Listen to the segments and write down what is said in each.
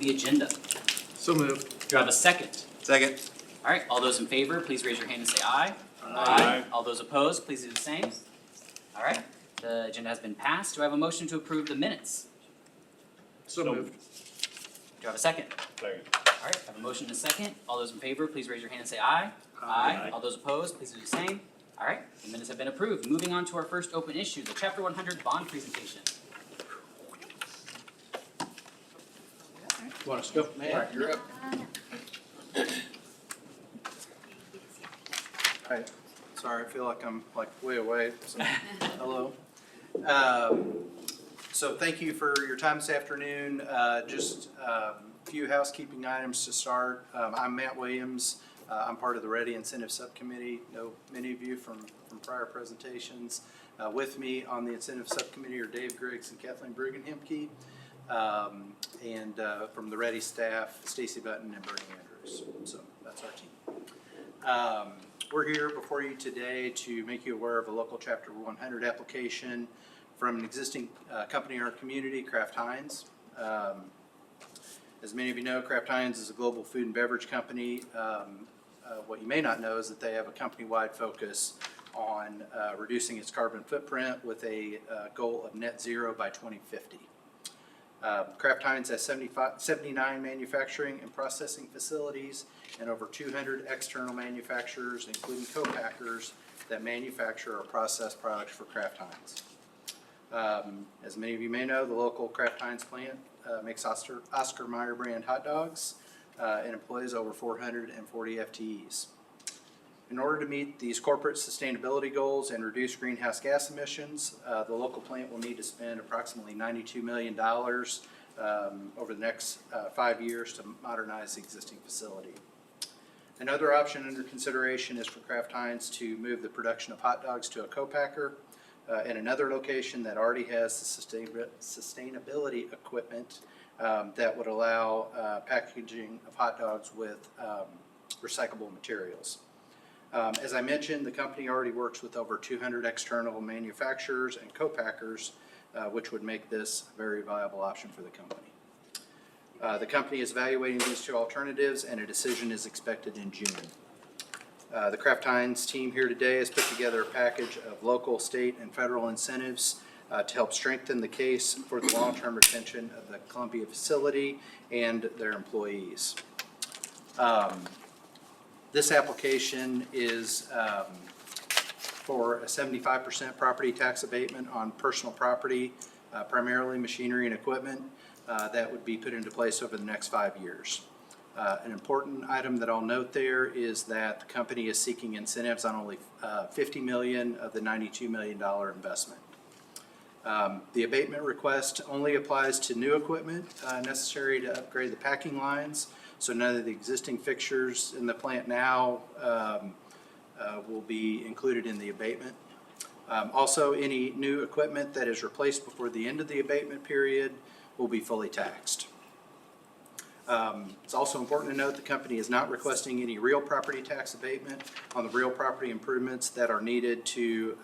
The agenda. So moved. Do I have a second? Second. All right, all those in favor, please raise your hand and say aye. Aye. All those opposed, please do the same. All right, the agenda has been passed. Do I have a motion to approve the minutes? So moved. Do I have a second? Second. All right, I have a motion and a second. All those in favor, please raise your hand and say aye. Aye. All those opposed, please do the same. All right, the minutes have been approved. Moving on to our first open issue, the Chapter 100 bond presentation. Want us to go? Man, you're up. Hi, sorry, I feel like I'm way away, so, hello. So thank you for your time this afternoon. Just a few housekeeping items to start. I'm Matt Williams. I'm part of the Ready Incentive Subcommittee. Know many of you from prior presentations. With me on the Incentive Subcommittee are Dave Griggs and Kathleen Bruggen-Hemke. And from the Ready staff, Stacy Button and Bernie Andrews. So that's our team. We're here before you today to make you aware of a local Chapter 100 application from an existing company in our community, Kraft Heinz. As many of you know, Kraft Heinz is a global food and beverage company. What you may not know is that they have a company-wide focus on reducing its carbon footprint with a goal of net zero by 2050. Kraft Heinz has 79 manufacturing and processing facilities and over 200 external manufacturers, including co-packers, that manufacture or process products for Kraft Heinz. As many of you may know, the local Kraft Heinz plant makes Oscar Mayer brand hot dogs and employs over 440 FTEs. In order to meet these corporate sustainability goals and reduce greenhouse gas emissions, the local plant will need to spend approximately $92 million over the next 5 years to modernize the existing facility. Another option under consideration is for Kraft Heinz to move the production of hot dogs to a co-packer in another location that already has the sustainability equipment that would allow packaging of hot dogs with recyclable materials. As I mentioned, the company already works with over 200 external manufacturers and co-packers, which would make this a very viable option for the company. The company is evaluating these two alternatives, and a decision is expected in June. The Kraft Heinz team here today has put together a package of local, state, and federal incentives to help strengthen the case for the long-term retention of the Columbia facility and their employees. This application is for a 75% property tax abatement on personal property, primarily machinery and equipment, that would be put into place over the next 5 years. An important item that I'll note there is that the company is seeking incentives on only $50 million of the $92 million investment. The abatement request only applies to new equipment necessary to upgrade the packing lines. So none of the existing fixtures in the plant now will be included in the abatement. Also, any new equipment that is replaced before the end of the abatement period will be fully taxed. It's also important to note the company is not requesting any real property tax abatement on the real property improvements that are needed to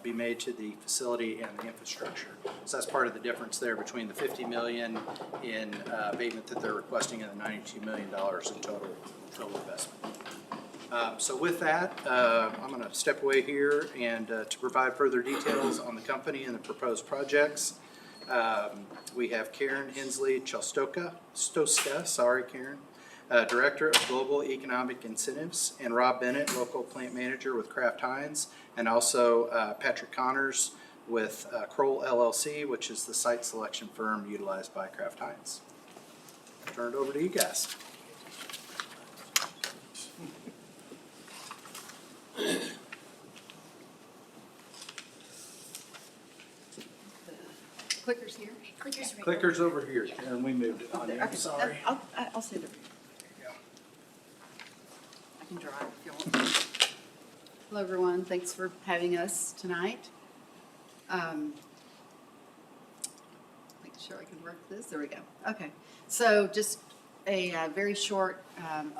be made to the facility and the infrastructure. So that's part of the difference there between the $50 million in abatement that they're requesting and the $92 million in total investment. So with that, I'm going to step away here and to provide further details on the company and the proposed projects. We have Karen Hensley Stoska, sorry Karen, Director of Global Economic Incentives, and Rob Bennett, Local Plant Manager with Kraft Heinz, and also Patrick Connors with Kroll LLC, which is the site selection firm utilized by Kraft Heinz. I'll turn it over to you guys. Clicker's here. Clicker's right Clicker's over here, Karen. We moved it on you. I'm sorry. I'll send it. I can drive if you want. Hello, everyone. Thanks for having us tonight. Make sure I can work this. There we go. Okay. So just a very short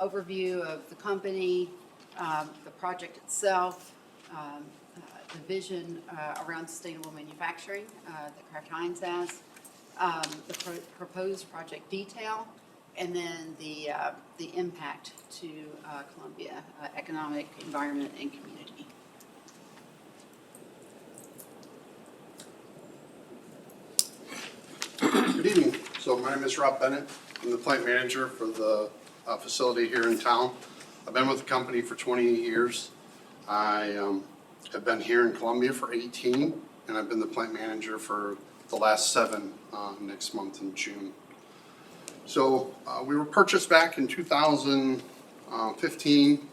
overview of the company, the project itself, the vision around sustainable manufacturing that Kraft Heinz has, the proposed project detail, And then the impact to Columbia, economic, environment, and community. Good evening. So my name is Rob Bennett. I'm the plant manager for the facility here in town. I've been with the company for 28 years. I have been here in Columbia for 18, and I've been the plant manager for the last 7 next month in June. So we were purchased back in 2015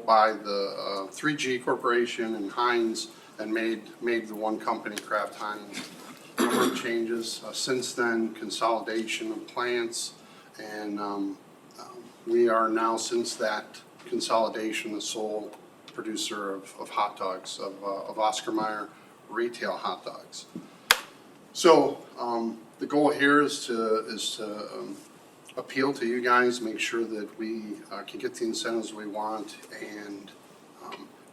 by the 3G Corporation and Heinz, and made the one company, Kraft Heinz. Number of changes since then, consolidation of plants, and we are now, since that consolidation, the sole producer of hot dogs, of Oscar Mayer retail hot dogs. So the goal here is to appeal to you guys, make sure that we can get the incentives we want, and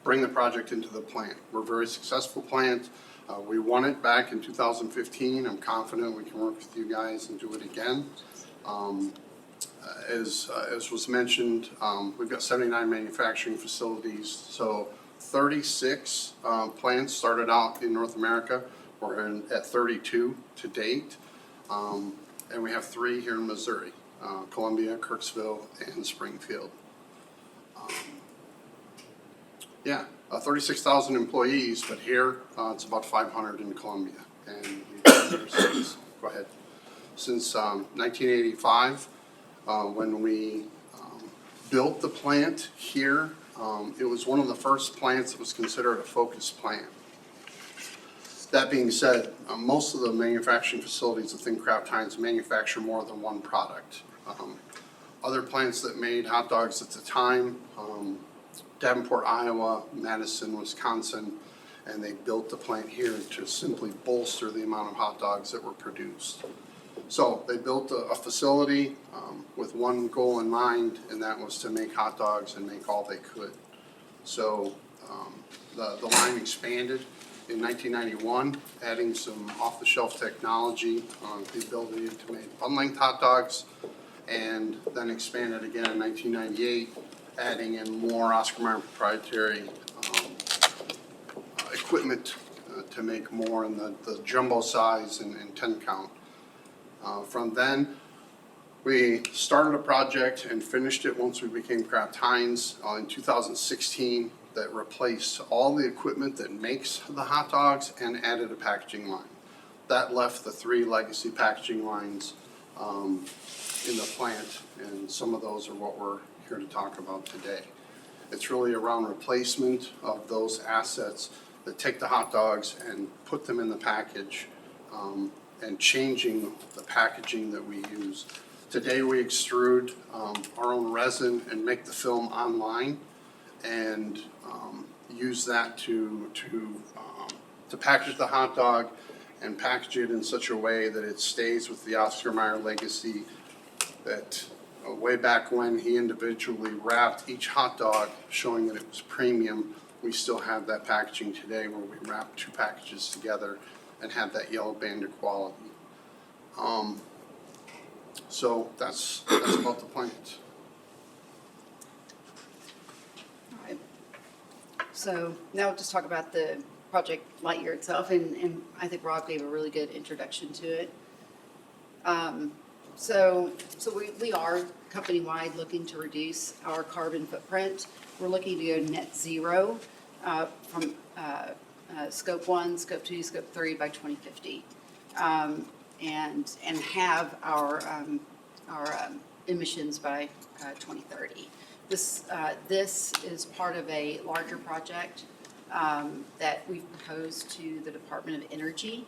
bring the project into the plant. We're a very successful plant. We won it back in 2015. I'm confident we can work with you guys and do it again. As was mentioned, we've got 79 manufacturing facilities. So 36 plants started out in North America. We're at 32 to date. And we have 3 here in Missouri, Columbia, Kirksville, and Springfield. 36,000 employees, but here it's about 500 in Columbia. And we've been there since, go ahead, since 1985, when we built the plant here. It was one of the first plants that was considered a focus plant. That being said, most of the manufacturing facilities within Kraft Heinz manufacture more than one product. Other plants that made hot dogs at the time, Davenport, Iowa, Madison, Wisconsin, and they built the plant here to simply bolster the amount of hot dogs that were produced. So they built a facility with one goal in mind, and that was to make hot dogs and make all they could. So the line expanded in 1991, adding some off-the-shelf technology, the ability to make unlength hot dogs, and then expanded again in 1998, adding in more Oscar Mayer proprietary equipment to make more in the jumbo size and 10 count. From then, we started a project and finished it once we became Kraft Heinz in 2016, that replaced all the equipment that makes the hot dogs and added a packaging line. That left the 3 legacy packaging lines in the plant, and some of those are what we're here to talk about today. It's really around replacement of those assets that take the hot dogs and put them in the package, and changing the packaging that we use. Today we extrude our own resin and make the film online, and use that to package the hot dog and package it in such a way that it stays with the Oscar Mayer legacy, that way back when he individually wrapped each hot dog, showing that it was premium. We still have that packaging today, where we wrap 2 packages together and have that yellow band of quality. So that's about the plant. All right. So now we'll just talk about the Project Lightyear itself, and I think Rob gave a really good introduction to it. So we are company-wide looking to reduce our carbon footprint. We're looking to go net zero from scope 1, scope 2, scope 3 by 2050, and have our emissions by 2030. This is part of a larger project that we've proposed to the Department of Energy.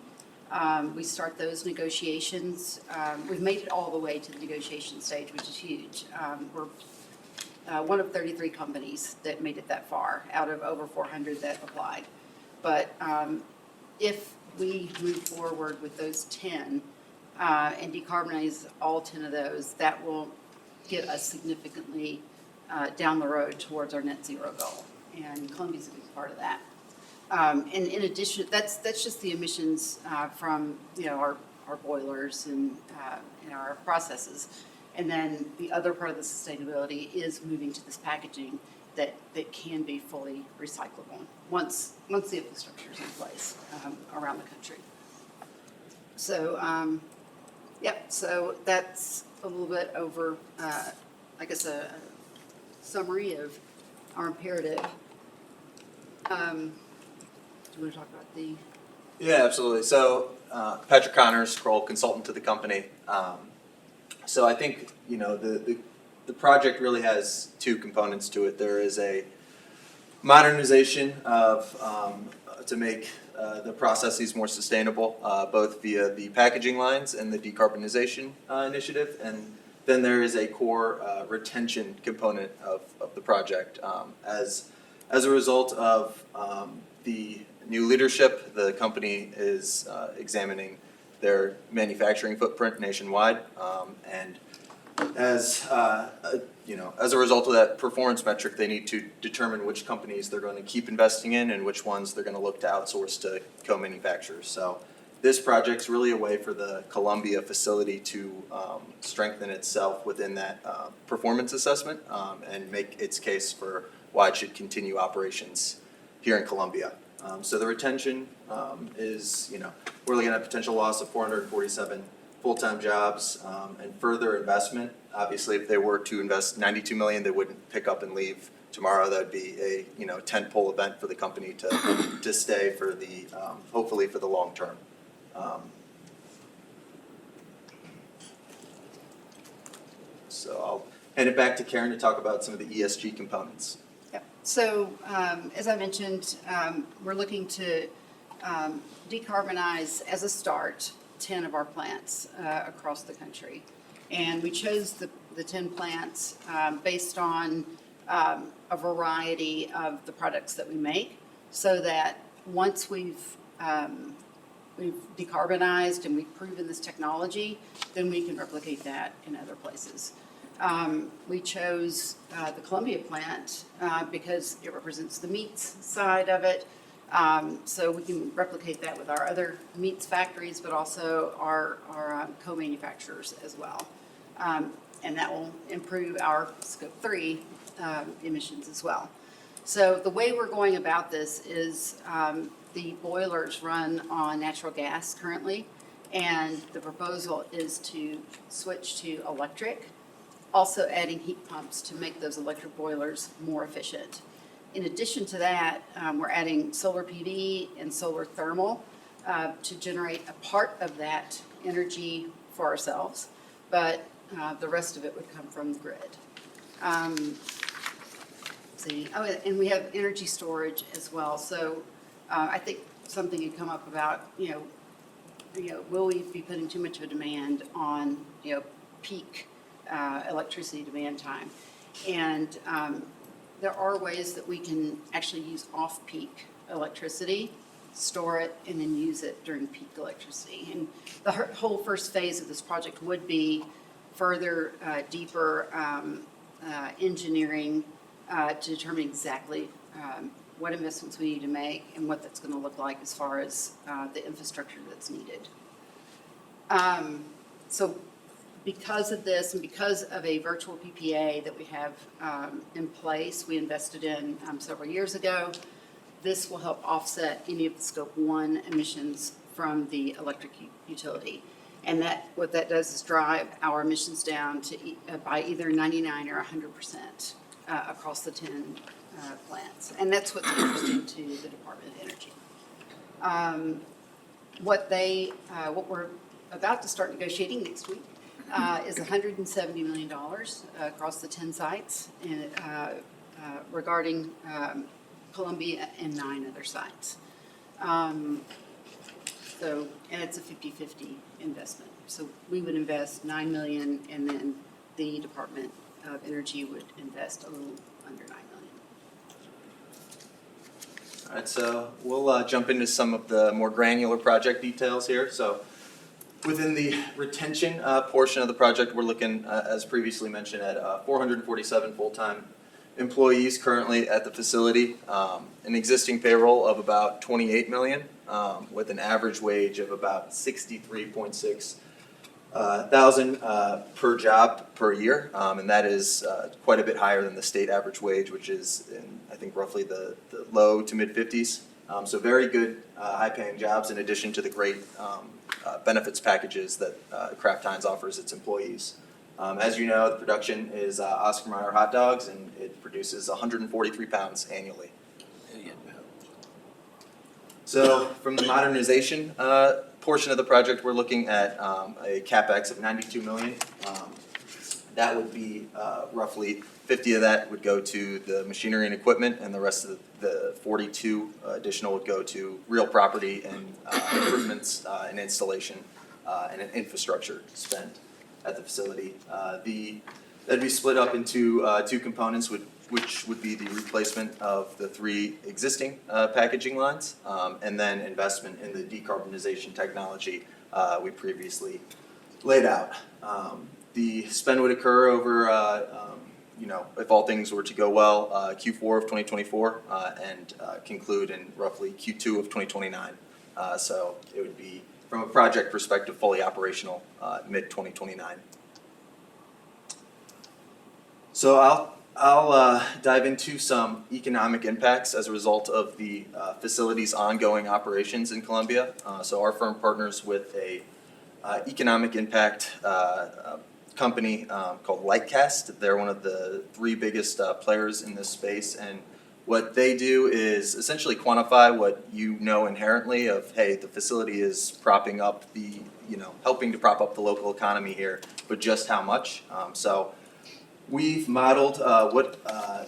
We start those negotiations. We've made it all the way to the negotiation stage, which is huge. We're one of 33 companies that made it that far out of over 400 that applied. But if we move forward with those 10 and decarbonize all 10 of those, that will get us significantly down the road towards our net zero goal. And Columbia's a big part of that. And in addition, that's just the emissions from our boilers and our processes. And then the other part of the sustainability is moving to this packaging that can be fully recyclable once the infrastructure is in place around the country. So, so that's a little bit over, I guess, a summary of our imperative. Do you want to talk about the? Yeah, absolutely. So, Patrick Connors, Kroll, consultant to the company. So I think, the project really has two components to it. There is a modernization of, to make the processes more sustainable, both via the packaging lines and the decarbonization initiative. And then there is a core retention component of the project. As a result of the new leadership, the company is examining their manufacturing footprint nationwide, and as a result of that performance metric, they need to determine which companies they're going to keep investing in and which ones they're going to look to outsource to co-manufacturers. So this project's really a way for the Columbia facility to strengthen itself within that performance assessment and make its case for why it should continue operations here in Columbia. So the retention is, we're looking at potential loss of 447 full-time jobs and further investment. Obviously, if they were to invest $92 million, they wouldn't pick up and leave tomorrow. That'd be a tentpole event for the company to stay for the hopefully for the long term. So I'll hand it back to Karen to talk about some of the ESG components. Yep. So as I mentioned, we're looking to decarbonize as a start 10 of our plants across the country. And we chose the 10 plants based on a variety of the products that we make, so that once we've decarbonized and we've proven this technology, then we can replicate that in other places. We chose the Columbia plant because it represents the meats side of it. So we can replicate that with our other meats factories, but also our co-manufacturers as well. And that will improve our Scope 3 emissions as well. So the way we're going about this is the boilers run on natural gas currently, and the proposal is to switch to electric, also adding heat pumps to make those electric boilers more efficient. In addition to that, we're adding solar PV and solar thermal to generate a part of that energy for ourselves, but the rest of it would come from the grid. And we have energy storage as well. So I think something had come up about, will we be putting too much of a demand on, peak electricity demand time? And there are ways that we can actually use off-peak electricity, store it, and then use it during peak electricity. And the whole first phase of this project would be further, deeper engineering to determine exactly what investments we need to make and what that's going to look like as far as the infrastructure that's needed. So because of this and because of a virtual PPA that we have in place, we invested in several years ago, this will help offset any of the Scope 1 emissions from the electric utility. And what that does is drive our emissions down to by either 99 or 100% across the 10 plants. And that's what's interesting to the Department of Energy. What we're about to start negotiating next week is $170 million across the 10 sites and, regarding Columbia and 9 other sites. And it's a 50-50 investment. So we would invest $9 million, and then the Department of Energy would invest a little under $9 million. All right, so we'll jump into some of the more granular project details here. So within the retention portion of the project, we're looking, as previously mentioned, at 447 full-time employees currently at the facility, an existing payroll of about $28 million, with an average wage of about $63.6 thousand per job per year, and that is quite a bit higher than the state average wage, which is in, I think, roughly the low to mid 50s. So very good, high-paying jobs in addition to the great benefits packages that Kraft Heinz offers its employees. As you know, the production is Oscar Mayer hot dogs, and it produces 143 pounds annually. So from the modernization portion of the project, we're looking at a CapEx of $92 million. That would be roughly 50 of that would go to the machinery and equipment, and the rest of the 42 additional would go to real property and improvements and installation and an infrastructure spend at the facility. That'd be split up into two components, which would be the replacement of the 3 existing packaging lines, and then investment in the decarbonization technology we previously laid out. The spend would occur over, if all things were to go well, Q4 of 2024 and conclude in roughly Q2 of 2029. So it would be, from a project perspective, fully operational mid-2029. So I'll dive into some economic impacts as a result of the facility's ongoing operations in Columbia. So our firm partners with a economic impact company called Lightcast. They're one of the 3 biggest players in this space, and what they do is essentially quantify what you know inherently of, hey, the facility is propping up helping to prop up the local economy here, but just how much. So we've modeled what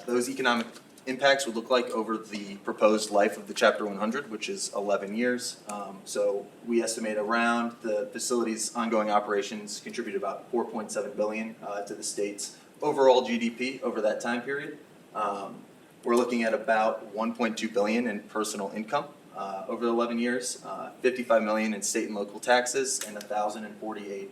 those economic impacts would look like over the proposed life of the Chapter 100, which is 11 years. So we estimate around the facility's ongoing operations contribute about $4.7 billion to the state's overall GDP over that time period. We're looking at about $1.2 billion in personal income over the 11 years, $55 million in state and local taxes, and 1,048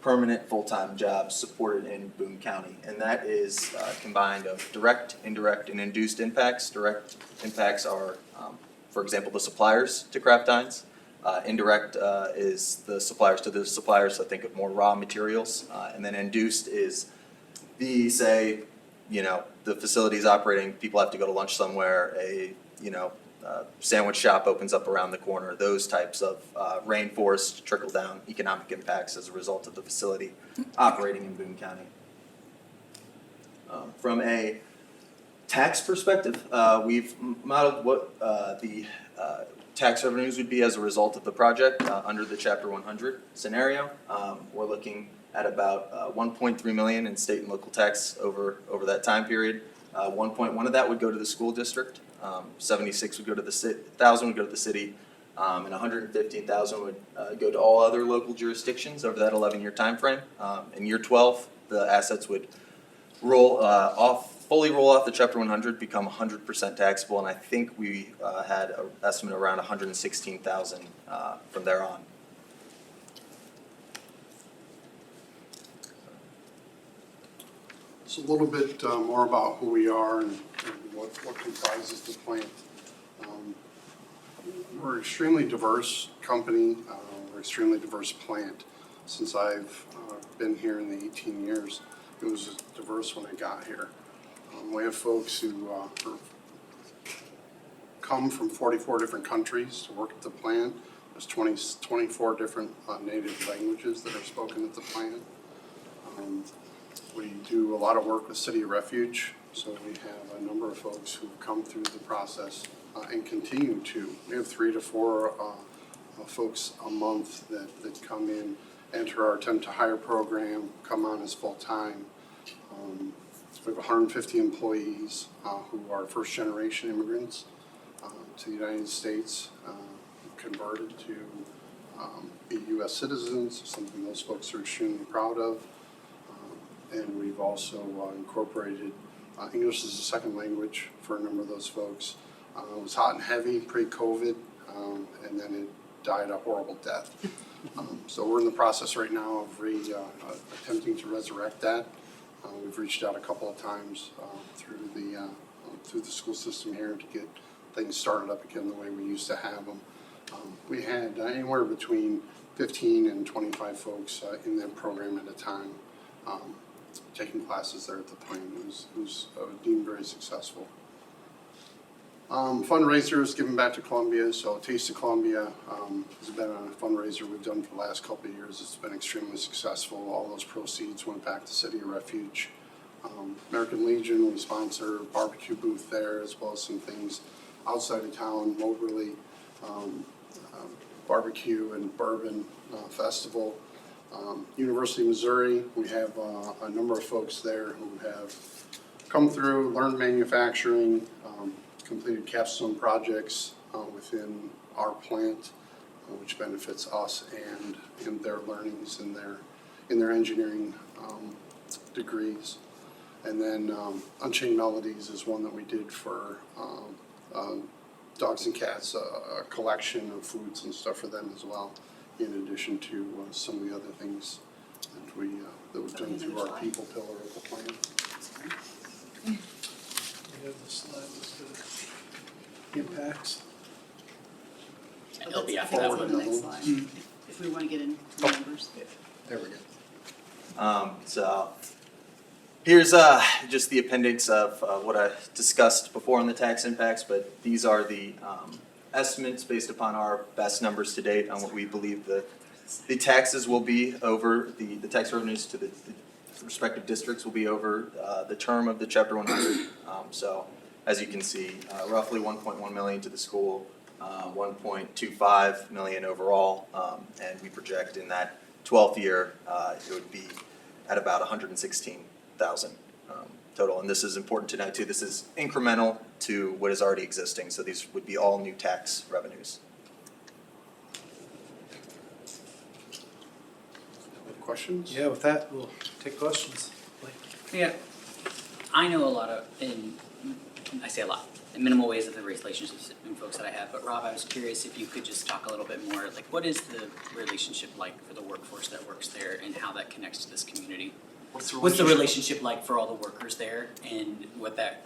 permanent full-time jobs supported in Boone County. And that is combined of direct, indirect, and induced impacts. Direct impacts are, for example, the suppliers to Kraft Heinz. Indirect is the suppliers to the suppliers, so think of more raw materials. And then induced is the facility's operating, people have to go to lunch somewhere, sandwich shop opens up around the corner, those types of rainforest trickle-down economic impacts as a result of the facility operating in Boone County. From a tax perspective, we've modeled what the tax revenues would be as a result of the project under the Chapter 100 scenario. We're looking at about $1.3 million in state and local tax over that time period. 1.1 of that would go to the school district. 76 would go to the city, 1,000 would go to the city, and 115,000 would go to all other local jurisdictions over that 11-year time frame. In year 12, the assets would fully roll off the Chapter 100, become 100% taxable, and I think we had an estimate around 116,000 from there on. So a little bit more about who we are and what comprises the plant. We're an extremely diverse company. We're an extremely diverse plant. Since I've been here in the 18 years, it was diverse when I got here. We have folks who come from 44 different countries to work at the plant. There's 24 different native languages that are spoken at the plant. We do a lot of work with City of Refuge, so we have a number of folks who come through the process and continue to. We have 3 to 4 folks a month that come in, enter our attempt to hire program, come on as full-time. We have 150 employees who are first-generation immigrants to the United States, converted to be U.S. citizens, something those folks are extremely proud of. And we've also incorporated English as a second language for a number of those folks. It was hot and heavy pre-COVID, and then it died a horrible death. So we're in the process right now of attempting to resurrect that. We've reached out a couple of times through the school system here to get things started up again the way we used to have them. We had anywhere between 15 and 25 folks in that program at a time, taking classes there at the plant. It was deemed very successful. Fundraisers, giving back to Columbia, so Taste of Columbia has been a fundraiser we've done for the last couple of years. It's been extremely successful. All those proceeds went back to City of Refuge. American Legion, we sponsor a barbecue booth there, as well as some things outside of town, Moberly, barbecue and bourbon festival. University of Missouri, we have a number of folks there who have come through, learned manufacturing, completed capstone projects within our plant, which benefits us and in their learnings in their engineering degrees. And then Unchained Melodies is one that we did for dogs and cats, a collection of foods and stuff for them as well, in addition to some of the other things that we've done through our people pillar of the plan. We have the slide with the impacts. And it'll be I after think that that's on one. the next slide, if we want to get into the numbers. There we go. So here's just the appendix of what I discussed before on the tax impacts, but these are the estimates based upon our best numbers to date on what we believe the taxes will be over, the tax revenues to the respective districts will be over the term of the Chapter 100. So as you can see, roughly 1.1 million to the school, 1.25 million overall, and we project in that 12th year it would be at about 116,000 total. And this is important to note too, this is incremental to what is already existing, so these would be all new tax revenues. Any questions? Yeah, with that, we'll take questions. Yeah, I know a lot of, I say a lot, in minimal ways of the race relationships and folks that I have, but Rob, I was curious if you could just talk a little bit more, like what is the relationship like for the workforce that works there and how that connects to this community? What's the relationship like for all the workers there and what that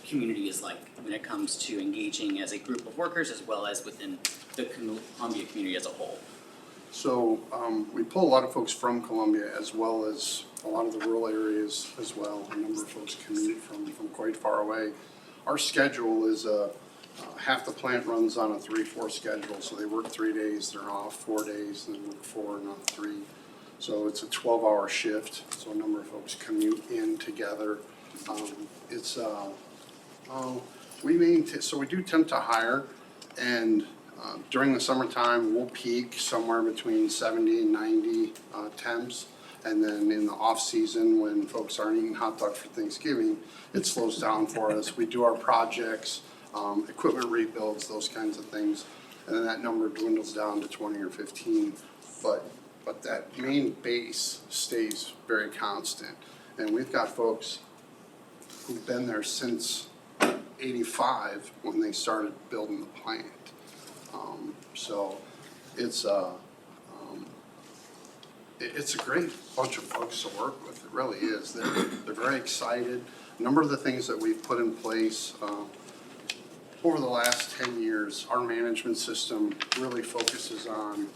community is like when it comes to engaging as a group of workers as well as within the Columbia community as a whole? So we pull a lot of folks from Columbia as well as a lot of the rural areas as well. A number of folks commute from quite far away. Our schedule is half the plant runs on a 3-4 schedule, so they work 3 days, they're off 4 days, and then work 4 and off 3. So it's a 12-hour shift, so a number of folks commute in together. So we do tend to hire, and during the summertime, we'll peak somewhere between 70 and 90 temps. And then in the off-season, when folks aren't eating hot dogs for Thanksgiving, it slows down for us. We do our projects, equipment rebuilds, those kinds of things. And then that number dwindles down to 20 or 15. But that main base stays very constant. And we've got folks who've been there since 85 when they started building the plant. So it's a great bunch of folks to work with, it really is. They're very excited. A number of the things that we've put in place over the last 10 years, our management system really focuses on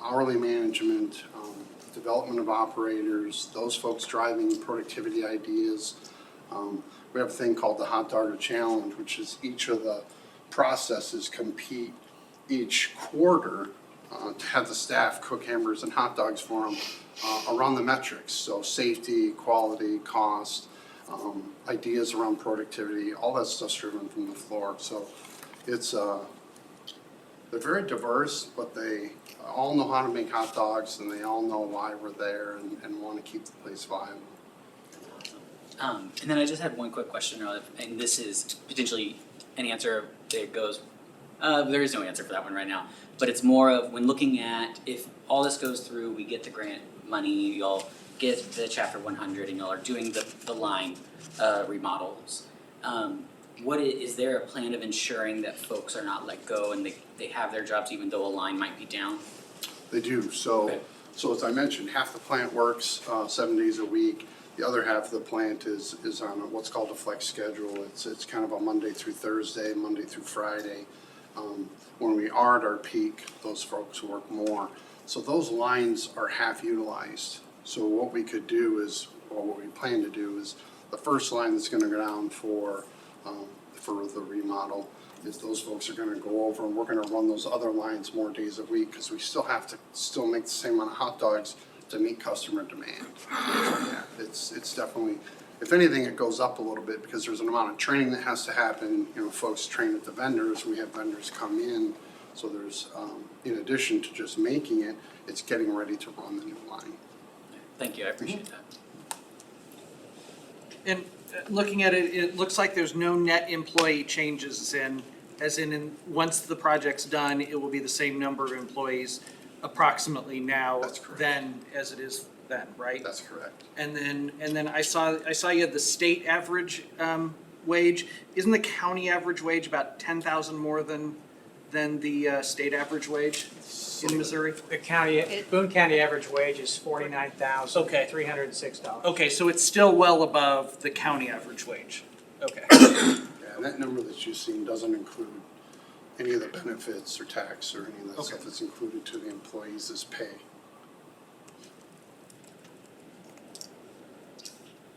hourly management, development of operators, those folks driving productivity ideas. We have a thing called the Hot Dogger Challenge, which is each of the processes compete each quarter to have the staff cook hamburgers and hot dogs for them around the metrics. So safety, quality, cost, ideas around productivity, all that stuff's driven from the floor. So it's they're very diverse, but they all know how to make hot dogs and they all know why we're there and want to keep the place viable. And then I just had one quick question, and this is potentially an answer that goes, there is no answer for that one right now, but it's more of when looking at if all this goes through, we get the grant money, y'all get the Chapter 100 and y'all are doing the line remodels. Is there a plan of ensuring that folks are not let go and they have their jobs even though a line might be down? They do. So, Okay. so as I mentioned, half the plant works 7 days a week. The other half of the plant is on what's called a flex schedule. It's kind of a Monday through Thursday, Monday through Friday. When we are at our peak, those folks work more. So those lines are half utilized. So what we could do is, or what we plan to do is, the first line that's gonna go down for the remodel is those folks are gonna go over and we're gonna run those other lines more days a week, cause we still have to still make the same amount of hot dogs to meet customer demand. Yeah, it's definitely, if anything, it goes up a little bit because there's an amount of training that has to happen. You know, folks train at the vendors, we have vendors come in. So there's, in addition to just making it, it's getting ready to run the new line. Thank you, I appreciate that. And looking at it, it looks like there's no net employee changes as in once the project's done, it will be the same number of employees approximately now That's correct. than as it is then, right? That's correct. And then I saw you had the state average wage. Isn't the county average wage about 10,000 more than the state average wage in Missouri? The county, Boone County average wage is $49,306. Okay, so it's still well above the county average wage. Okay. Yeah, and that number that you've seen doesn't include any of the benefits or tax or any of that stuff that's included to the employees' as pay.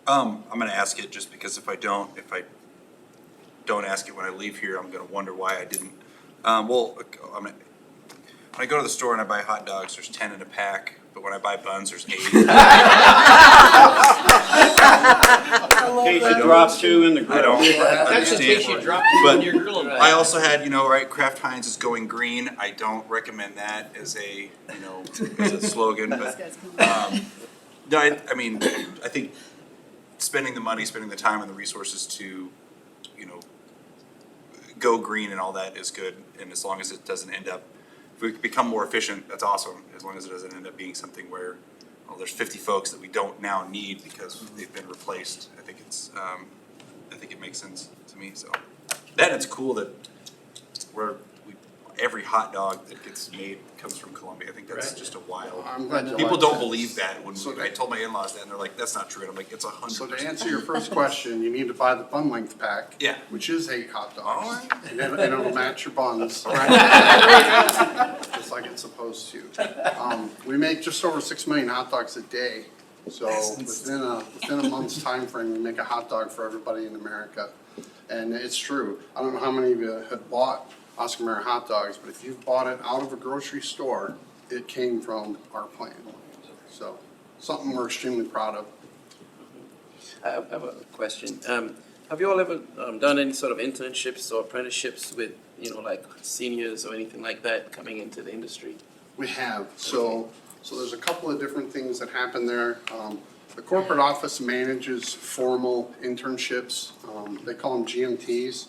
I'm gonna ask it just because if I don't ask it when I leave here, I'm gonna wonder why I didn't. When I go to the store and I buy hot dogs, there's 10 in a pack, but when I buy buns, there's 8. In case you drop 2 in the grill. I don't That's in case you understand. drop 2 in But your grill. I also had, right, Kraft Heinz is going green. I don't recommend that as a, as a slogan, Those but, guys come in. no, I think spending the money, spending the time and the resources to, go green and all that is good, and as long as it doesn't end up, if we become more efficient, that's awesome, as long as it doesn't end up being something where, there's 50 folks that we don't now need because they've been replaced. I think it makes sense to me, so. That, it's cool that every hot dog that gets made comes from Columbia. I think that's just a wild. I'm glad you People like don't that. believe that when So I told my in-laws that, and they're like, that's not true, and I'm like, it's 100%. So to answer your first question, you need to buy the bun length pack. Yeah. Which is 8 hot dogs. All right. And it'll match your buns. Just like it's supposed to. We make just over 6 million hot dogs a day. So within a month's time frame, we make a hot dog for everybody in America. And it's true. I don't know how many of you have bought Oscar Mayer hot dogs, but if you've bought it out of a grocery store, it came from our plant. So something we're extremely proud of. I have a question. Have you all ever done any sort of internships or apprenticeships with, like seniors or anything like that coming into the industry? We have, so there's a couple of different things that happen there. The corporate office manages formal internships, they call them GMTs.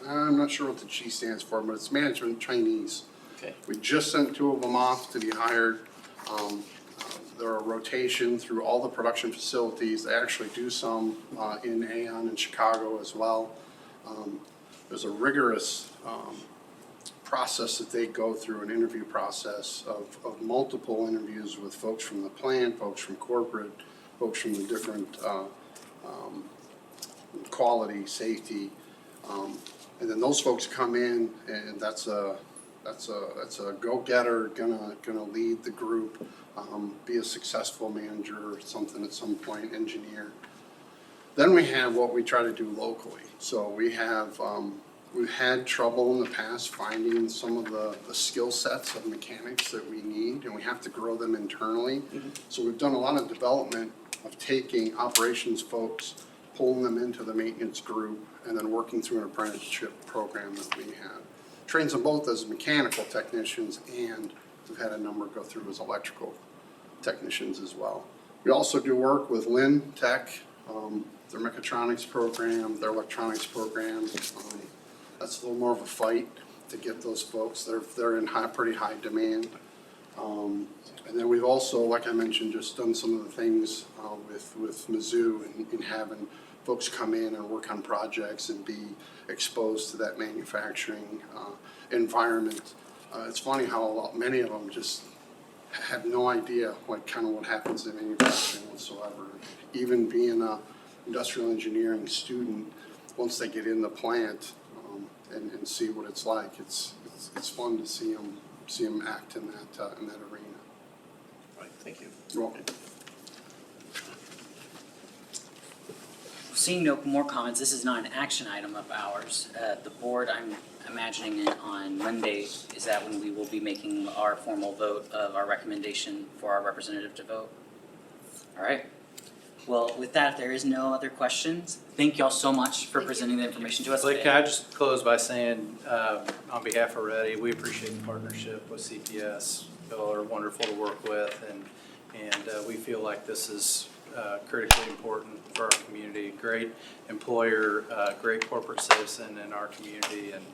I'm not sure what the G stands for, but it's management trainees. Okay. We just sent 2 of them off to be hired. They're a rotation through all the production facilities. They actually do some in Aon and Chicago as well. There's a rigorous process that they go through, an interview process of multiple interviews with folks from the plant, folks from corporate, folks from the different quality, safety. And then those folks come in, and that's a go-getter, gonna lead the group, be a successful manager or something at some point, engineer. Then we have what we try to do locally. So we have, we've had trouble in the past finding some of the skill sets of mechanics that we need, and we have to grow them internally. So we've done a lot of development of taking operations folks, pulling them into the maintenance group, and then working through an apprenticeship program that we have. Trains them both as mechanical technicians, and we've had a number go through as electrical technicians as well. We also do work with Lynn Tech, their mechatronics program, their electronics program. That's a little more of a fight to get those folks. They're in pretty high demand. And then we've also, like I mentioned, just done some of the things with Mizzou and having folks come in and work on projects and be exposed to that manufacturing environment. It's funny how many of them just have no idea what happens in manufacturing whatsoever. Even being a industrial engineering student, once they get in the plant, and see what it's like. It's fun to see them act in that arena. Right, thank you. You're welcome. Seeing no more comments, this is not an action item of ours. The board, I'm imagining it on Monday, is that when we will be making our formal vote of our recommendation for our representative to vote? All right. Well, with that, if there is no other questions, thank y'all so much for presenting the information to us Blake, today. can I just close by saying, on behalf of Ready, we appreciate the partnership with CPS. Y'all are wonderful to work with, and we feel like this is critically important for our community. Great employer, great corporate citizen in our community, and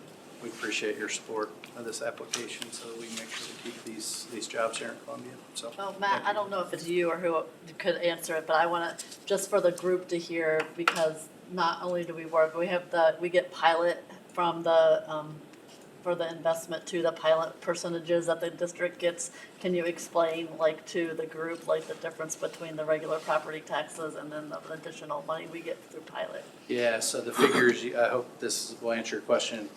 we appreciate your support of this application so that we can make sure to keep these jobs here in Columbia, so. Well, Matt, I don't know if it's you or who could answer it, but I want to, just for the group to hear, because not only do we work, we get pilot from for the investment to the pilot percentages that the district gets. Can you explain, like, to the group, like, the difference between the regular property taxes and then the additional money we get through pilot? Yeah, so the figures, I hope this will answer your question,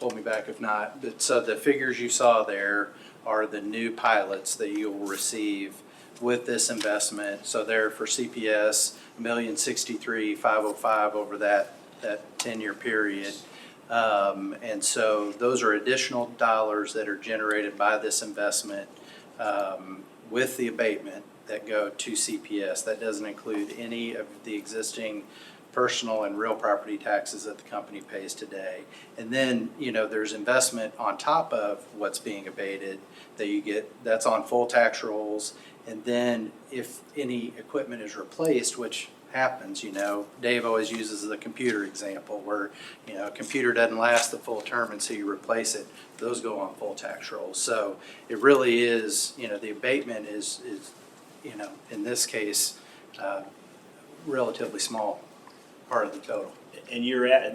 pull me back if not. But so the figures you saw there are the new pilots that you'll receive with this investment. So they're for CPS, $1,063,505 over that 10-year period. And so those are additional dollars that are generated by this investment with the abatement that go to CPS. That doesn't include any of the existing personal and real property taxes that the company pays today. And then, there's investment on top of what's being abated that you get, that's on full tax rolls. And then if any equipment is replaced, which happens, Dave always uses the computer example where, a computer doesn't last the full term and so you replace it, those go on full tax rolls. So it really is, the abatement is in this case, relatively small part of the total. And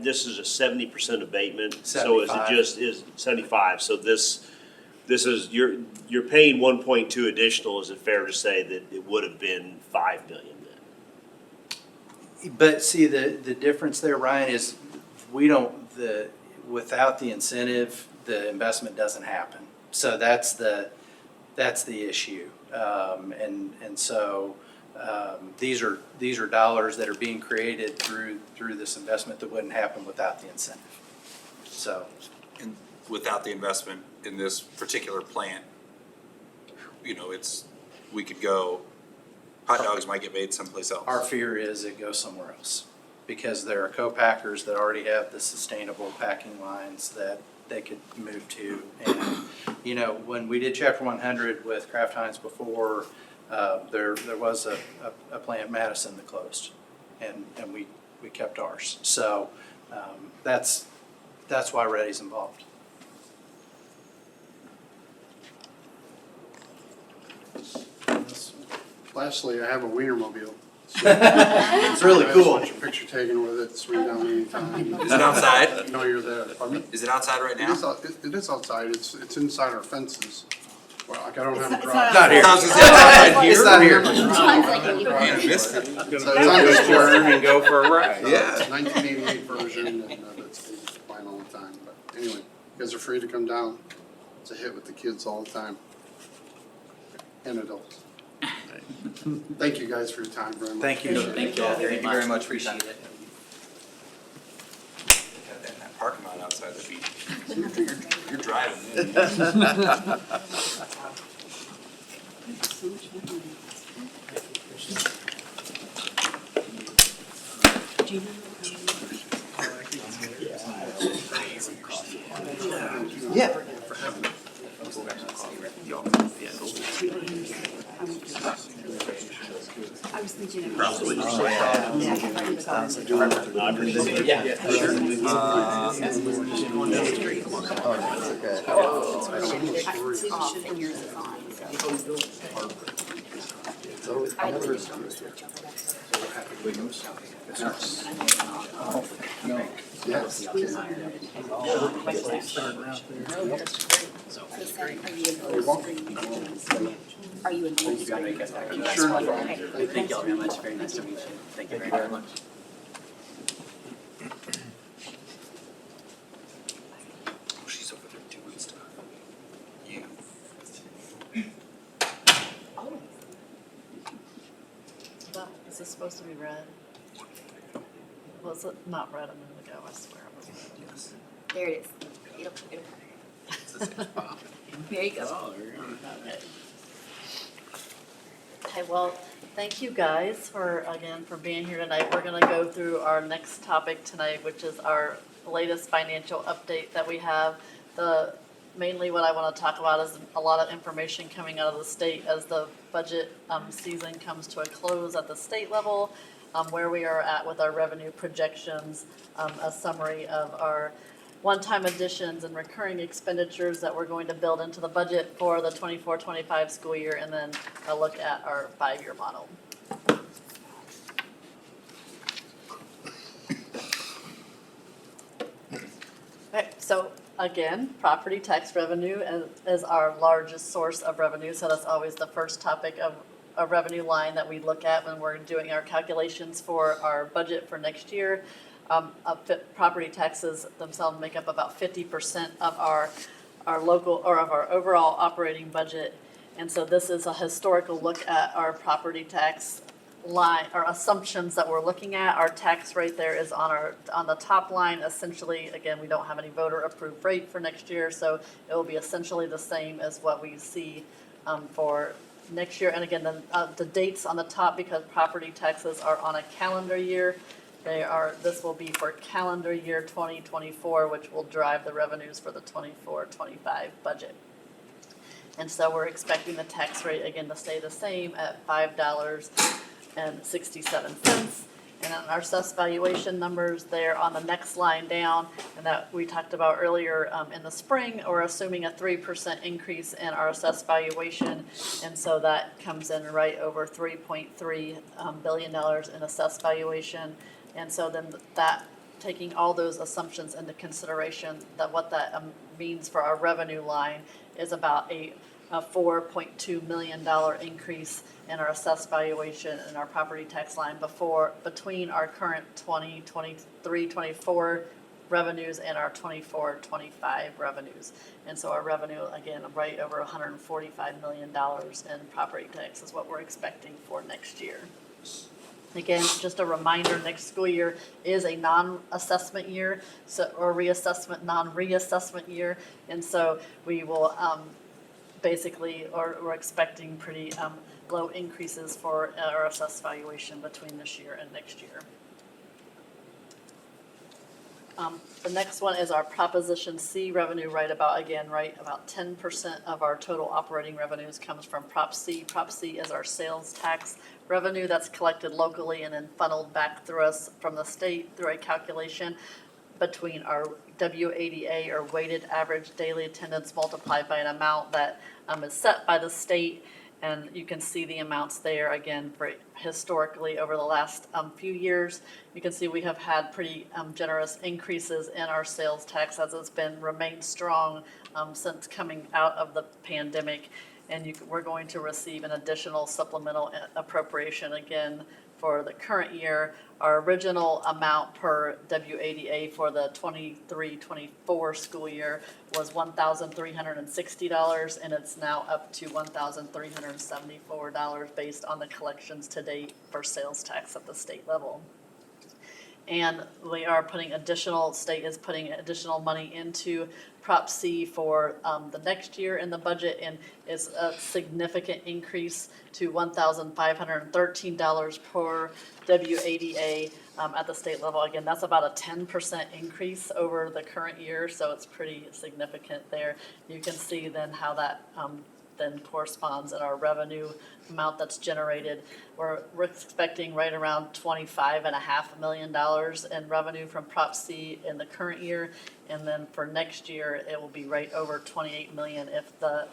this is a 70% abatement, so is it 75. just, is 75, so this is, you're paying 1.2 additional, is it fair to say that it would have been 5 million then? But see, the difference there, Ryan, is without the incentive, the investment doesn't happen. So that's the issue. And so these are dollars that are being created through this investment that wouldn't happen without the incentive. So. And without the investment in this particular plant, we could go, hot dogs might get made someplace else. Our fear is it goes somewhere else because there are co-packers that already have the sustainable packing lines that they could move to. And, when we did Chapter 100 with Kraft Heinz before, there was a plant in Madison that closed and we kept ours. So that's why Ready's involved. Lastly, I have a Wienermobile. It's really I just cool. want your picture taken with it, swing down anytime. Is it outside? Know you're there. Pardon me? Is it outside right now? It is outside, it's inside our fences. Well, like I don't have a It's garage. Not here. I was gonna say, It's not here. Man, I missed it. So it's on display. and go for a ride. Yeah. It's 1988 version, and that's been fine all the time. But anyway, you guys are free to come down. It's a hit with the kids all the time. And adults. Thank you guys for your time very much. Thank you. Thank you all very Thank you very much. much for your Appreciate time. it. In that parking lot outside the beach. You're driving. Yeah. I was thinking of. And yours is on, so. I never. Yes. Are you in? Sure. Okay. Thank you all very much. Very nice to meet you. Thank you very much. this supposed to be red? Was it not red a minute ago? I swear it was red. There it is. There you go. Okay. Okay, well, thank you guys for being here tonight. We're gonna go through our next topic tonight, which is our latest financial update that we have. Mainly what I wanna talk about is a lot of information coming out of the state as the budget, season comes to a close at the state level, where we are at with our revenue projections, a summary of our one-time additions and recurring expenditures that we're going to build into the budget for the 24-25 school year, and then a look at our 5-year model. Okay, so again, property tax revenue is our largest source of revenue, so that's always the first topic of a revenue line that we look at when we're doing our calculations for our budget for next year. Property taxes themselves make up about 50% of our local, or of our overall operating budget. And so this is a historical look at our property tax line, or assumptions that we're looking at. Our tax rate there is on the top line. Essentially, again, we don't have any voter approved rate for next year, so it will be essentially the same as what we see for next year. And again, the dates on the top, because property taxes are on a calendar year, this will be for calendar year 2024, which will drive the revenues for the 24-25 budget. And so we're expecting the tax rate again to stay the same at $5.67. And then our assessed valuation numbers there on the next line down, and that we talked about earlier in the spring, we're assuming a 3% increase in our assessed valuation. And so that comes in right over $3.3 billion in assessed valuation. And so then that, taking all those assumptions into consideration, that what that means for our revenue line is about a $4.2 million increase in our assessed valuation and our property tax line between our current 23-24 revenues and our 24-25 revenues. And so our revenue, again, right over $145 million in property tax is what we're expecting for next year. Again, just a reminder, next school year is a non-assessment year, or non-reassessment year. And so we will we're expecting pretty low increases for our assessed valuation between this year and next year. The next one is our Proposition C revenue, right about 10% of our total operating revenues comes from Prop C. Prop C is our sales tax revenue that's collected locally and then funneled back through us from the state through a calculation between our WADA, or weighted average daily attendance, multiplied by an amount that is set by the state. And you can see the amounts there again for historically over the last few years. You can see we have had pretty generous increases in our sales tax as it's remained strong since coming out of the pandemic. And we're going to receive an additional supplemental appropriation again for the current year. Our original amount per WADA for the 23-24 school year was $1,360, and it's now up to $1,374 based on the collections to date for sales tax at the state level. And we are state is putting additional money into Prop C for the next year in the budget, and is a significant increase to $1,513 per WADA at the state level. Again, that's about a 10% increase over the current year, so it's pretty significant there. You can see then how that then corresponds in our revenue amount that's generated. We're expecting right around $25.5 million in revenue from Prop C in the current year, and then for next year it will be right over $28 million if the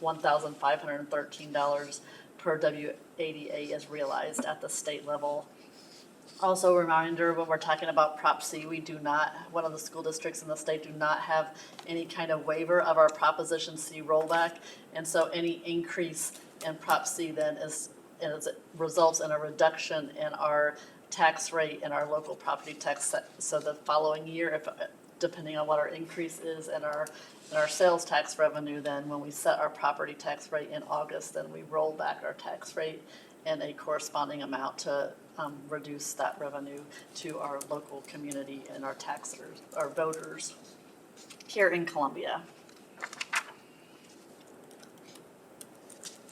$1,513 per WADA is realized at the state level. Also, a reminder, when we're talking about Prop C, one of the school districts in the state do not have any kind of waiver of our Proposition C rollback. And so any increase in Prop C then results in a reduction in our tax rate and our local property tax. So the following year, depending on what our increase is in our sales tax revenue, then when we set our property tax rate in August, then we roll back our tax rate in a corresponding amount to reduce that revenue to our local community and our taxers, our voters here in Columbia.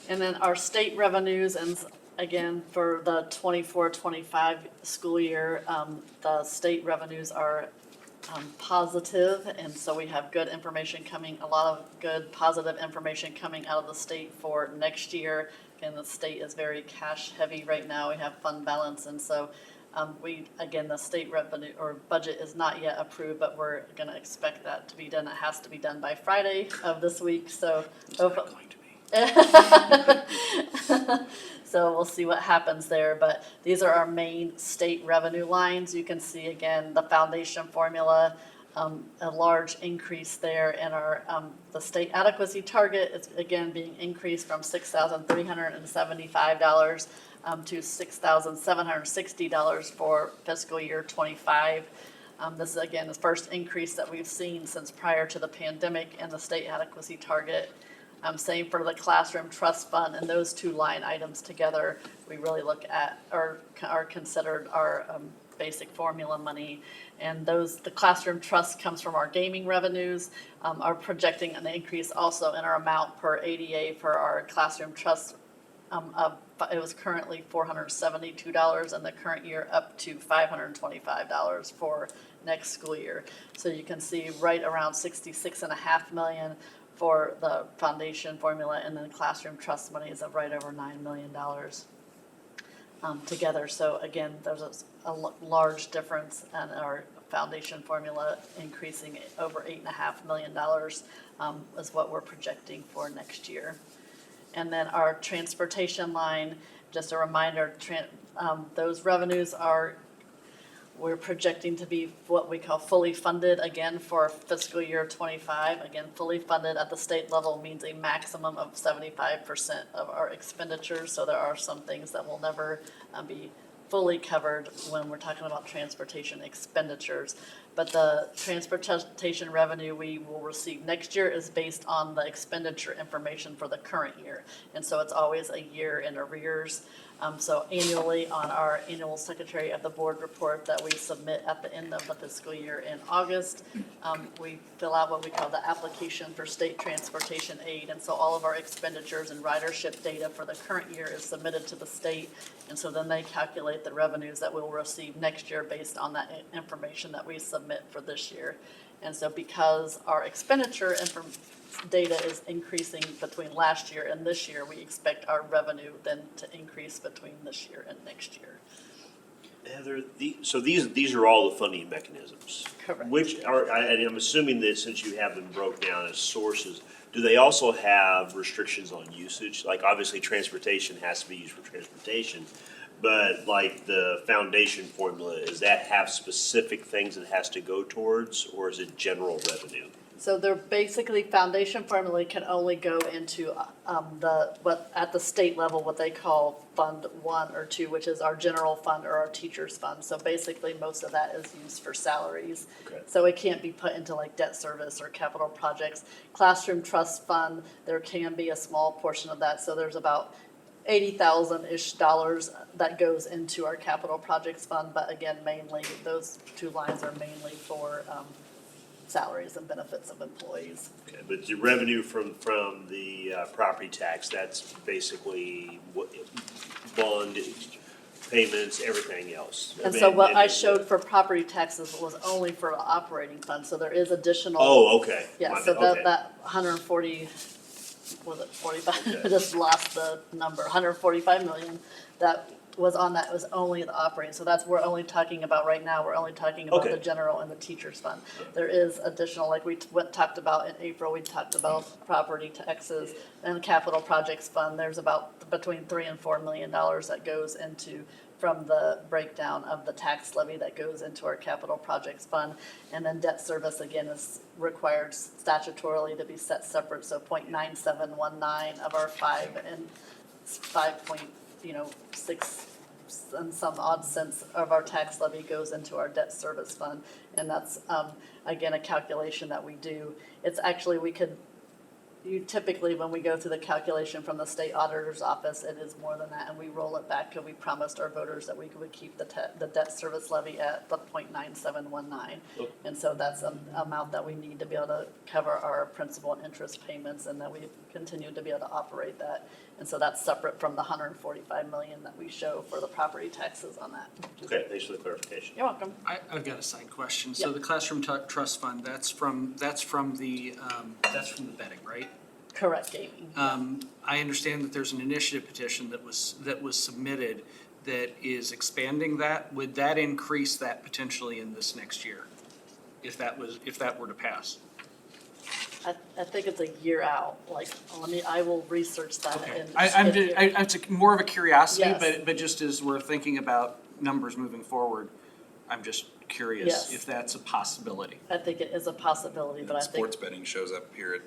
And then our state revenues, and again, for the 24-25 school year, the state revenues are positive, and so we have good information coming, a lot of good positive information coming out of the state for next year. And the state is very cash heavy right now. We have fund balance, and so the state revenue or budget is not yet approved, but we're gonna expect that to be done. It has to be done by Friday of this week, so. So we'll see what happens there, but these are our main state revenue lines. You can see again, the foundation formula, a large increase there in our, the state adequacy target is again being increased from $6,375 to $6,760 for fiscal year 25. This is again the first increase that we've seen since prior to the pandemic and the state adequacy target. Same for the classroom trust fund, and those two line items together, we really look at or are considered our basic formula money. And the classroom trust comes from our gaming revenues, are projecting an increase also in our amount per ADA for our classroom trust. It was currently $472 in the current year, up to $525 for next school year. So you can see right around 66.5 million for the foundation formula, and then the classroom trust money is of right over $9 million together. So again, there's a large difference in our foundation formula, increasing over $8.5 million is what we're projecting for next year. And then our transportation line, just a reminder, those revenues we're projecting to be what we call fully funded again for fiscal year 25. Again, fully funded at the state level means a maximum of 75% of our expenditures. So there are some things that will never be fully covered when we're talking about transportation expenditures. But the transportation revenue we will receive next year is based on the expenditure information for the current year. And so it's always a year in arrears. So annually on our annual Secretary of the Board report that we submit at the end of the fiscal year in August, we fill out what we call the application for state transportation aid. And so all of our expenditures and ridership data for the current year is submitted to the state. And so then they calculate the revenues that we'll receive next year based on that information that we submit for this year. And so because our expenditure data is increasing between last year and this year, we expect our revenue then to increase between this year and next year. Heather, so these are all the funding mechanisms. Correct. Which are, and I'm assuming that since you have them broke down as sources, do they also have restrictions on usage? Like obviously transportation has to be used for transportation, but like the foundation formula, does that have specific things it has to go towards, or is it general revenue? So they're basically, foundation formula can only go into at the state level, what they call Fund 1 or 2, which is our general fund or our teachers fund. So basically, most of that is used for salaries. Okay. So it can't be put into like debt service or capital projects. Classroom trust fund, there can be a small portion of that. So there's about $80,000-ish that goes into our capital projects fund. But again, mainly, those two lines are mainly for salaries and benefits of employees. Okay, but the revenue from the property tax, that's basically what bond payments, everything else. And so what I showed for property taxes was only for the operating fund, so there is additional. Oh, okay. Yeah, My so bad, okay. that 140, was it 45? Okay. I just lost the number, 145 million that was on that was only the operating. So that's, we're only talking about right now, we're only talking about Okay. the general and the teachers fund. There is additional, like we talked about in April, we talked about property taxes and the capital projects fund. There's about between $3 and $4 million that goes into from the breakdown of the tax levy that goes into our capital projects fund. And then debt service again is required statutorily to be set separate. So 0.9719 of our 5 and 5.6 and some odd cents of our tax levy goes into our debt service fund. And that's again a calculation that we do. It's actually, we could you typically, when we go through the calculation from the state auditor's office, it is more than that, and we roll it back, because we promised our voters that we would keep the debt service levy at the 0.9719. And so that's an amount that we need to be able to cover our principal and interest payments, and that we continue to be able to operate that. And so that's separate from the 145 million that we show for the property taxes on that. Okay, thanks for the clarification. You're welcome. I've got a side question. So Yep. the Classroom Trust Fund, that's from the betting, right? Correct, gaming. I understand that there's an initiative petition that was submitted that is expanding that. Would that increase that potentially in this next year? If that were to pass? I think it's a year out, like, I will research that Okay. and. It's more of a curiosity, Yes. but just as we're thinking about numbers moving forward, I'm just curious Yes. if that's a possibility. I think it is a possibility, but I think, Sports betting shows up here, it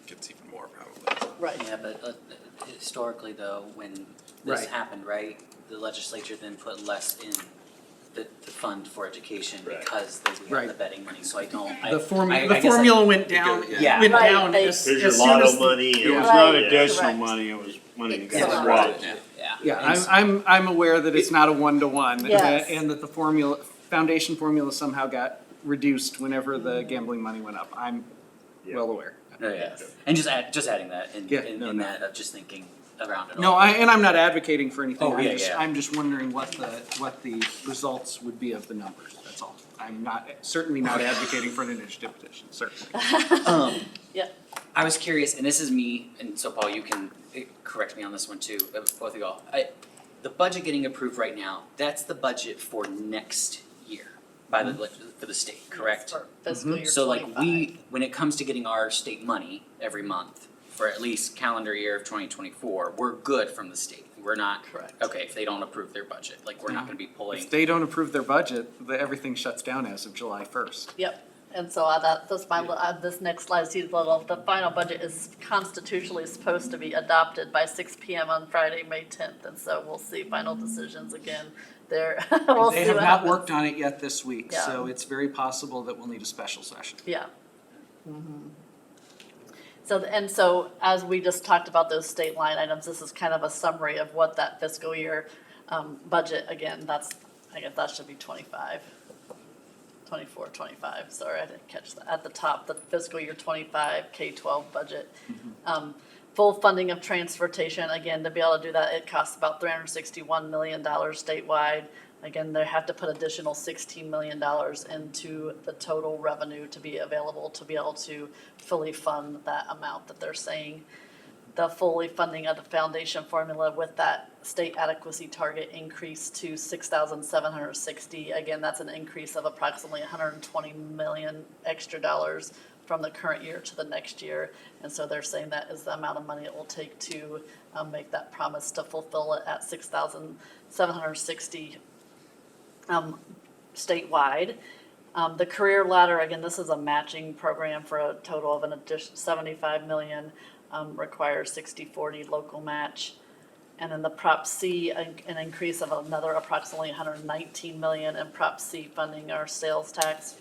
gets even more probably. right, Yeah, but historically though, when this Right. happened, right, the legislature then put less in the fund for education Right. because they had Right. the betting money, so I don't, I The guess formula went down, Yeah. went Right, down they- as Here's your soon lotto as the- money. Yeah. It was Right, not additional additional correct. money, it was money you It's got right. swapped. Yeah. Yeah, And I'm aware that it's not a one-to-one. Yes. And that the foundation formula somehow got reduced whenever the gambling money went up. I'm Yeah. well aware. Oh, yeah, and just adding that Yeah, in no, that of just thinking around it all. No, I'm not advocating for anything. Oh, yeah. I'm just wondering what the results would be of the numbers, that's all. I'm certainly not advocating for an initiative petition, certainly. yeah, I was curious, and this is me, and so Paul, you can correct me on this one too, both of y'all. The budget getting approved right now, that's the budget for next year by for the state, correct? for fiscal year So like 25. when it comes to getting our state money every month, for at least calendar year of 2024, we're good from the state. We're not, Correct. okay, if they don't approve their budget, like we're not gonna be pulling. If they don't approve their budget, everything shuts down as of July 1st. Yep, and so this next slide, see the final budget is constitutionally supposed to be adopted by 6 PM on Friday, May 10th, and so we'll see final decisions again there. We'll They see have what not happens. worked on it yet this week, Yeah. so it's very possible that we'll need a special session. Yeah. So as we just talked about those state line items, this is kind of a summary of what that fiscal year budget, again, I guess that should be 25. 24, 25, sorry, I didn't catch that. At the top, the fiscal year 25 K-12 budget. Full funding of transportation, again, to be able to do that, it costs about $361 million statewide. Again, they have to put additional $16 million into the total revenue to be available to be able to fully fund that amount that they're saying. The fully funding of the foundation formula with that state adequacy target increase to 6,760. Again, that's an increase of approximately 120 million extra dollars from the current year to the next year. And so they're saying that is the amount of money it will take to make that promise to fulfill it at 6,760 statewide. The career ladder, again, this is a matching program for a total of an additional 75 million, requires 60-40 local match. And then the Prop C, an increase of another approximately 119 million, and Prop C funding our sales tax.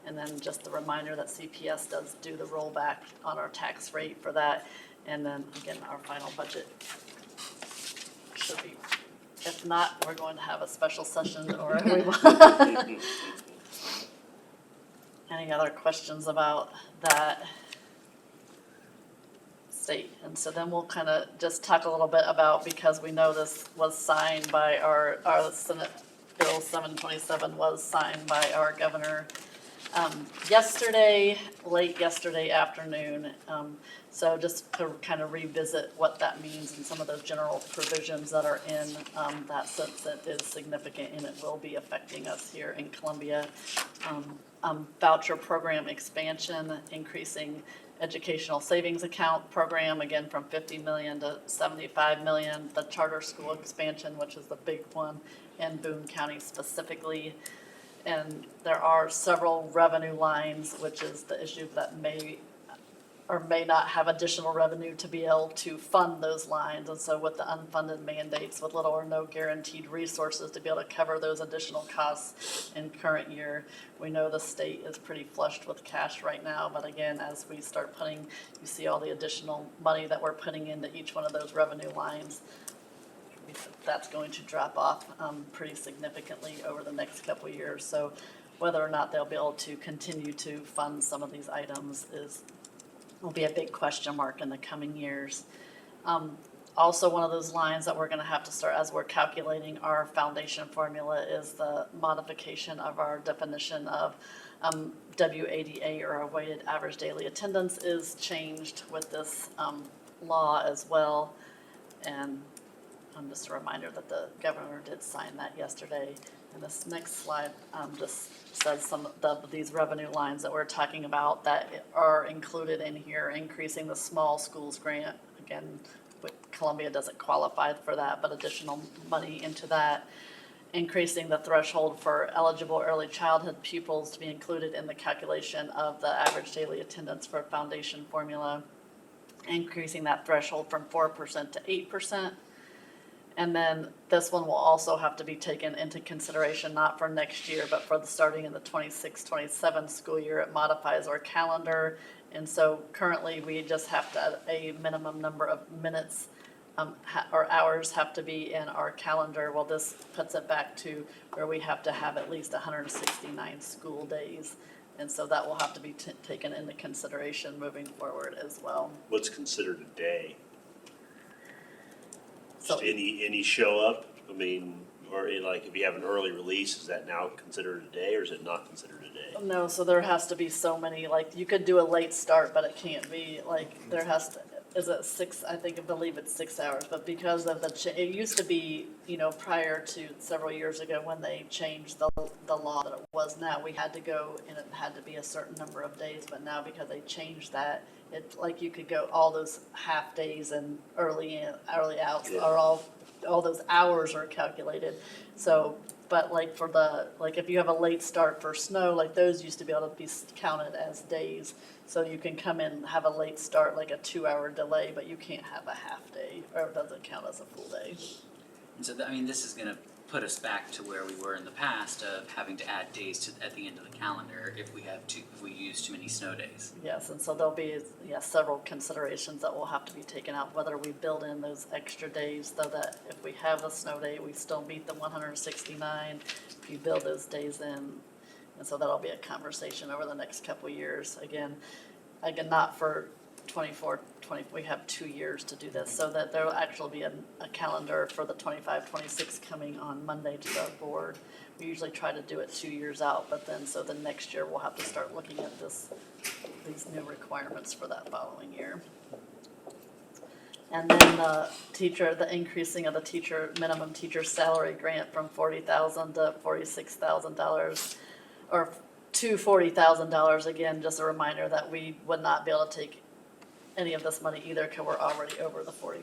And then just a reminder that CPS does do the rollback on our tax rate for that. And then again, our final budget should be, if not, we're going to have a special session or we will. Any other questions about that state? And so then we'll kind of just talk a little bit about, because we know this was signed by our Senate Bill 727 was signed by our governor late yesterday afternoon. So just to kind of revisit what that means and some of those general provisions that are in that, since it is significant and it will be affecting us here in Columbia. Voucher program expansion, increasing educational savings account program, again, from 50 million to 75 million. The charter school expansion, which is the big one in Boone County specifically. And there are several revenue lines, which is the issue that may or may not have additional revenue to be able to fund those lines. And so with the unfunded mandates, with little or no guaranteed resources to be able to cover those additional costs in current year, we know the state is pretty flushed with cash right now. But again, as we start putting, you see all the additional money that we're putting into each one of those revenue lines, that's going to drop off pretty significantly over the next couple of years. So whether or not they'll be able to continue to fund some of these items will be a big question mark in the coming years. Also, one of those lines that we're gonna have to start as we're calculating our foundation formula is the modification of our definition of WADA, or a weighted average daily attendance, is changed with this law as well. And just a reminder that the governor did sign that yesterday. And this next slide just says some of these revenue lines that we're talking about that are included in here, increasing the small schools grant. Again, Columbia doesn't qualify for that, but additional money into that. Increasing the threshold for eligible early childhood pupils to be included in the calculation of the average daily attendance for foundation formula. Increasing that threshold from 4% to 8%. And then this one will also have to be taken into consideration, not for next year, but for the starting in the 26-27 school year. It modifies our calendar. And so currently we just have to, a minimum number of minutes or hours have to be in our calendar. Well, this puts it back to where we have to have at least 169 school days. And so that will have to be taken into consideration moving forward as well. What's considered a day? So Just any show up? I mean, or like if you have an early release, is that now considered a day or is it not considered a day? no, so there has to be so many, like, you could do a late start, but it can't be, like, there has to, is it 6, I believe it's 6 hours, but because of it used to be, prior to several years ago when they changed the law that it was now, we had to go and it had to be a certain number of days, but now because they changed that, it, like, you could go all those half days and early outs, Yeah. are all those hours are calculated. So, but like for like if you have a late start for snow, like those used to be able to be counted as days. So you can come in and have a late start, like a 2-hour delay, but you can't have a half day, or it doesn't count as a full day. And so, this is gonna put us back to where we were in the past of having to add days at the end of the calendar if we use too many snow days. Yes, and so there'll be, several considerations that will have to be taken out, whether we build in those extra days, so that if we have a snow day, we still meet the 169, if you build those days in. And so that'll be a conversation over the next couple of years. Again, not for 24, we have 2 years to do this, so that there will actually be a calendar for the 25-26 coming on Monday to the board. We usually try to do it 2 years out, but then, so the next year we'll have to start looking at these new requirements for that following year. And then the increasing of the minimum teacher salary grant from $40,000 to $46,000, or to $40,000. Again, just a reminder that we would not be able to take any of this money either, because we're already over the $40,000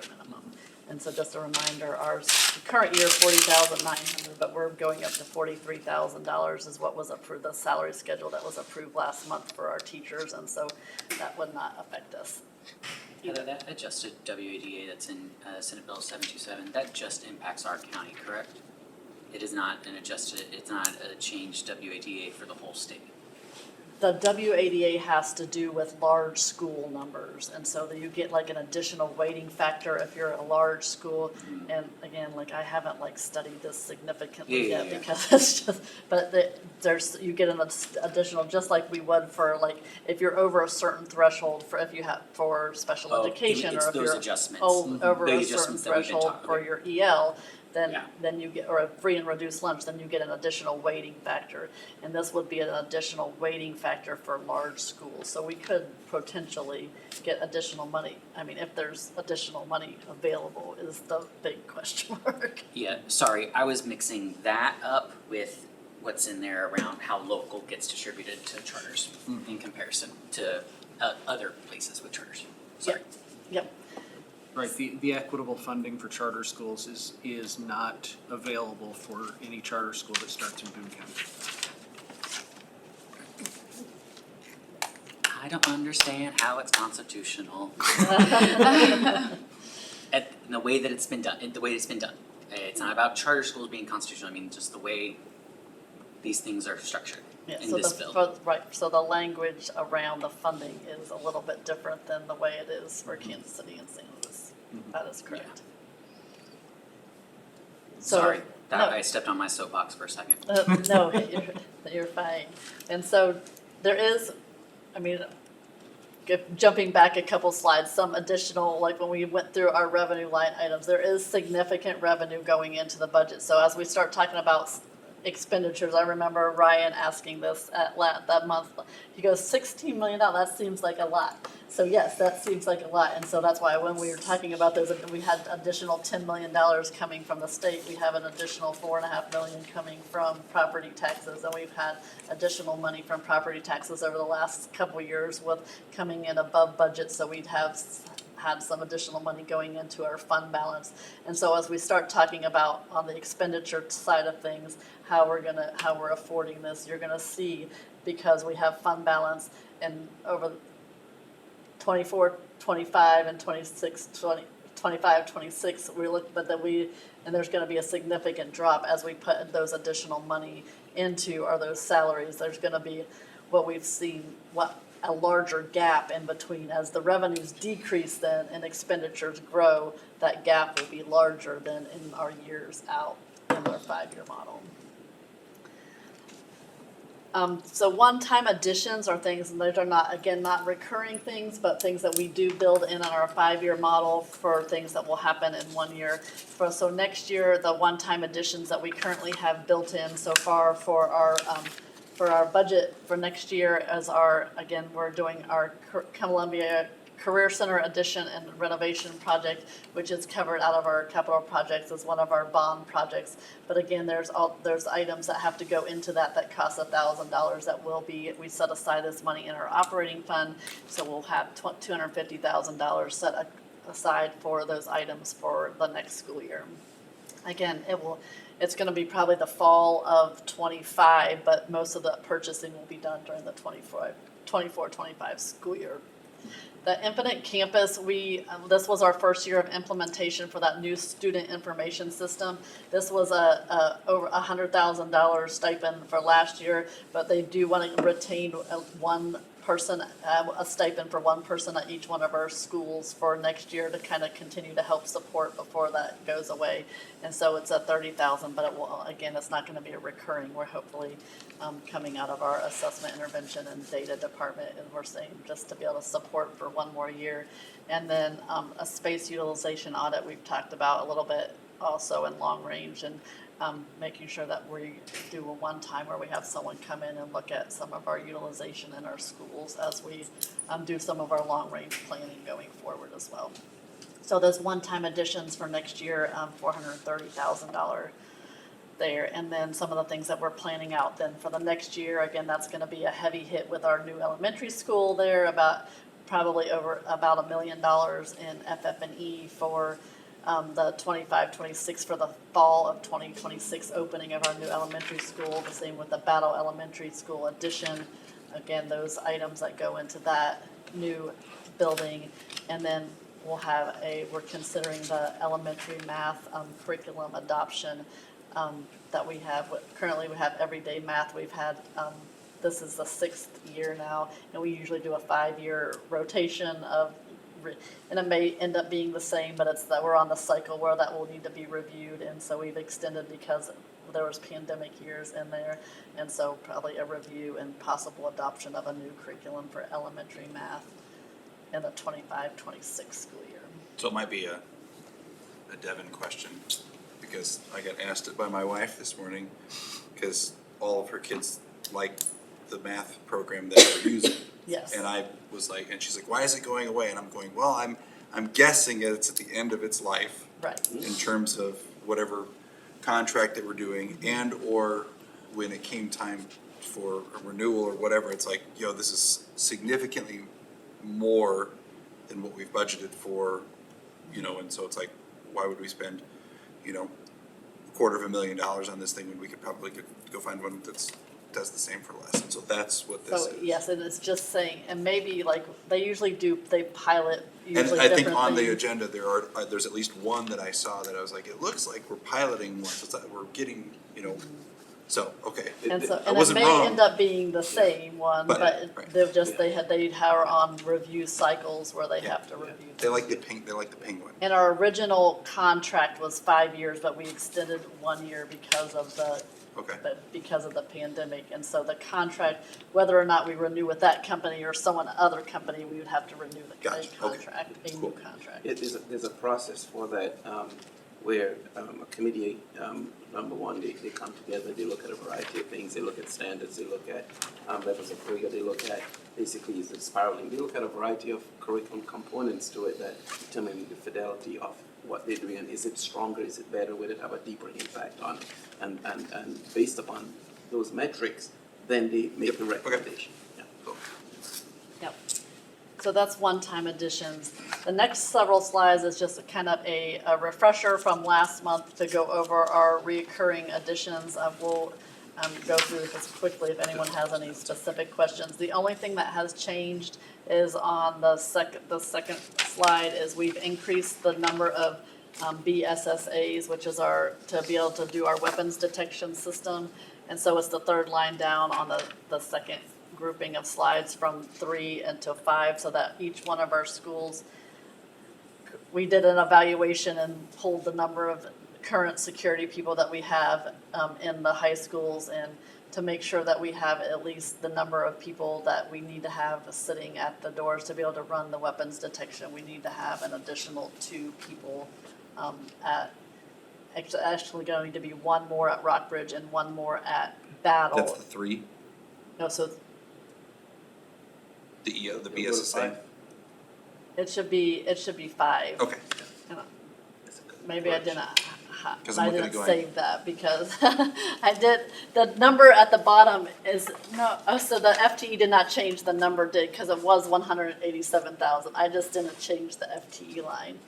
minimum. And so just a reminder, our current year $40,900, but we're going up to $43,000 is what was approved, the salary schedule that was approved last month for our teachers, and so that would not affect us. Heather, that adjusted WADA that's in Senate Bill 727, that just impacts our county, correct? It is not it's not a changed WADA for the whole state. The WADA has to do with large school numbers, and so that you get like an additional weighting factor if you're a large school. And again, like I haven't studied this significantly yet because it's just, but you get an additional, just like we would for if you're over a certain threshold for special education, it's or if those you're adjustments. over The a certain adjustments that we've been threshold talking for about. your EL. Yeah. Then you get, or a free and reduced lunch, then you get an additional weighting factor. And this would be an additional weighting factor for large schools. So we could potentially get additional money. I mean, if there's additional money available is the big question mark. Yeah, sorry, I was mixing that up with what's in there around how local gets distributed to charters in comparison to other places with charters. Sorry. Yep. Right, the equitable funding for charter schools is not available for any charter school that starts in Boone County. I don't understand how it's constitutional. In the way that it's been done, It's not about charter schools being constitutional, I mean, just the way these things are structured Yeah, in so this the, bill. right, so the language around the funding is a little bit different than the way it is for Kansas City and St. Louis. That is correct. So- Sorry, no. I stepped on my soapbox for a second. No, you're fine. And so there is, I mean, jumping back a couple slides, some additional, like when we went through our revenue line items, there is significant revenue going into the budget. So as we start talking about expenditures, I remember Ryan asking this at that month. He goes, $16 million, that seems like a lot. So yes, that seems like a lot. And so that's why when we were talking about those, we had additional $10 million coming from the state. We have an additional $4.5 million coming from property taxes. And we've had additional money from property taxes over the last couple of years with coming in above budget. So we'd have had some additional money going into our fund balance. And so as we start talking about on the expenditure side of things, how we're affording this, you're gonna see, because we have fund balance and over 24, 25 and 26, 25, 26, and there's gonna be a significant drop as we put those additional money into, or those salaries. There's gonna be what we've seen, a larger gap in between. As the revenues decrease then and expenditures grow, that gap will be larger than in our years out in our 5-year model. So one-time additions are things, and those are not recurring things, but things that we do build in on our 5-year model for things that will happen in 1 year. So next year, the one-time additions that we currently have built in so far for our budget for next year we're doing our Columbia Career Center addition and renovation project, which is covered out of our capital projects as one of our bond projects. But again, there's items that have to go into that cost $1,000 that we set aside this money in our operating fund. So we'll have $250,000 set aside for those items for the next school year. Again, it's gonna be probably the fall of '25, but most of the purchasing will be done during the 24-25 school year. The Infinite Campus, this was our first year of implementation for that new student information system. This was over $100,000 stipend for last year, but they do want to retain a stipend for one person at each one of our schools for next year to kind of continue to help support before that goes away. And so it's at $30,000, but it's not going to be a recurring. We're hopefully coming out of our assessment, intervention, and data department, and we're saying just to be able to support for one more year. And then a space utilization audit we've talked about a little bit also in long range, and making sure that we do a one time where we have someone come in and look at some of our utilization in our schools as we do some of our long range planning going forward as well. So those one-time additions for next year, $430,000 there. And then some of the things that we're planning out then for the next year, again, that's gonna be a heavy hit with our new elementary school there, probably over about $1 million in FF&E for the 25-26 for the fall of 2026 opening of our new elementary school. The same with the Battle Elementary School addition. Again, those items that go into that new building. And then we're considering the elementary math curriculum adoption that we have. Currently, we have everyday math. We've had, this is the 6th year now, and we usually do a 5-year rotation and it may end up being the same, but it's that we're on the cycle where that will need to be reviewed, and so we've extended because there was pandemic years in there, and so probably a review and possible adoption of a new curriculum for elementary math in the 25-26 school year. So it might be a Devin question, because I got asked it by my wife this morning, because all of her kids like the math program that they're using. Yes. And I was like, and she's like, why is it going away? And I'm going, well, I'm guessing it's at the end of its life. Right. In terms of whatever contract that we're doing, and or when it came time for a renewal or whatever, it's like, this is significantly more than what we've budgeted for, and so it's like, why would we spend, $250,000 on this thing when we could probably go find one that's does the same for less, and so that's what this So, is. yes, and it's just saying, and maybe like, they usually do, they pilot And usually I different think on the things. agenda, there's at least one that I saw that I was like, it looks like we're piloting one, so it's like we're getting, so, okay. And so, I and it wasn't may wrong. end up being the same one, But- but right. they're just, they'd have on review cycles where they Yeah. have to review. They like the penguin. And our original contract was 5 years, but we extended 1 year because of the, Okay. because of the pandemic. And so the contract, whether or not we renew with that company or someone other company, we would have to renew the Gotcha. Okay. contract, a new contract. There's a process for that, where a committee, number one, they come together, they look at a variety of things, they look at standards, they look at levels of rigor, they look at basically is it spiraling, they look at a variety of curriculum components to it that determine the fidelity of what they're doing, and is it stronger, is it better, will it have a deeper impact on it? And based upon those metrics, then they make the recommendation. Yeah. Yep. So that's one-time additions. The next several slides is just a kind of a refresher from last month to go over our reoccurring additions. We'll go through this quickly if anyone has any specific questions. The only thing that has changed is on the second slide is we've increased the number of BSSAs, which is to be able to do our weapons detection system. And so it's the third line down on the second grouping of slides from 3 into 5, so that each one of our schools, we did an evaluation and pulled the number of current security people that we have in the high schools, and to make sure that we have at least the number of people that we need to have sitting at the doors to be able to run the weapons detection. We need to have an additional 2 people actually going to be 1 more at Rockbridge and 1 more at Battle. That's the 3, No, so the BSSA. it should be 5. Okay, Maybe I didn't, 'Cause I'm I looking didn't at going- save that because I did, the number at the bottom is, so the FTE did not change, the number did, because it was 187,000. I just didn't change the FTE line.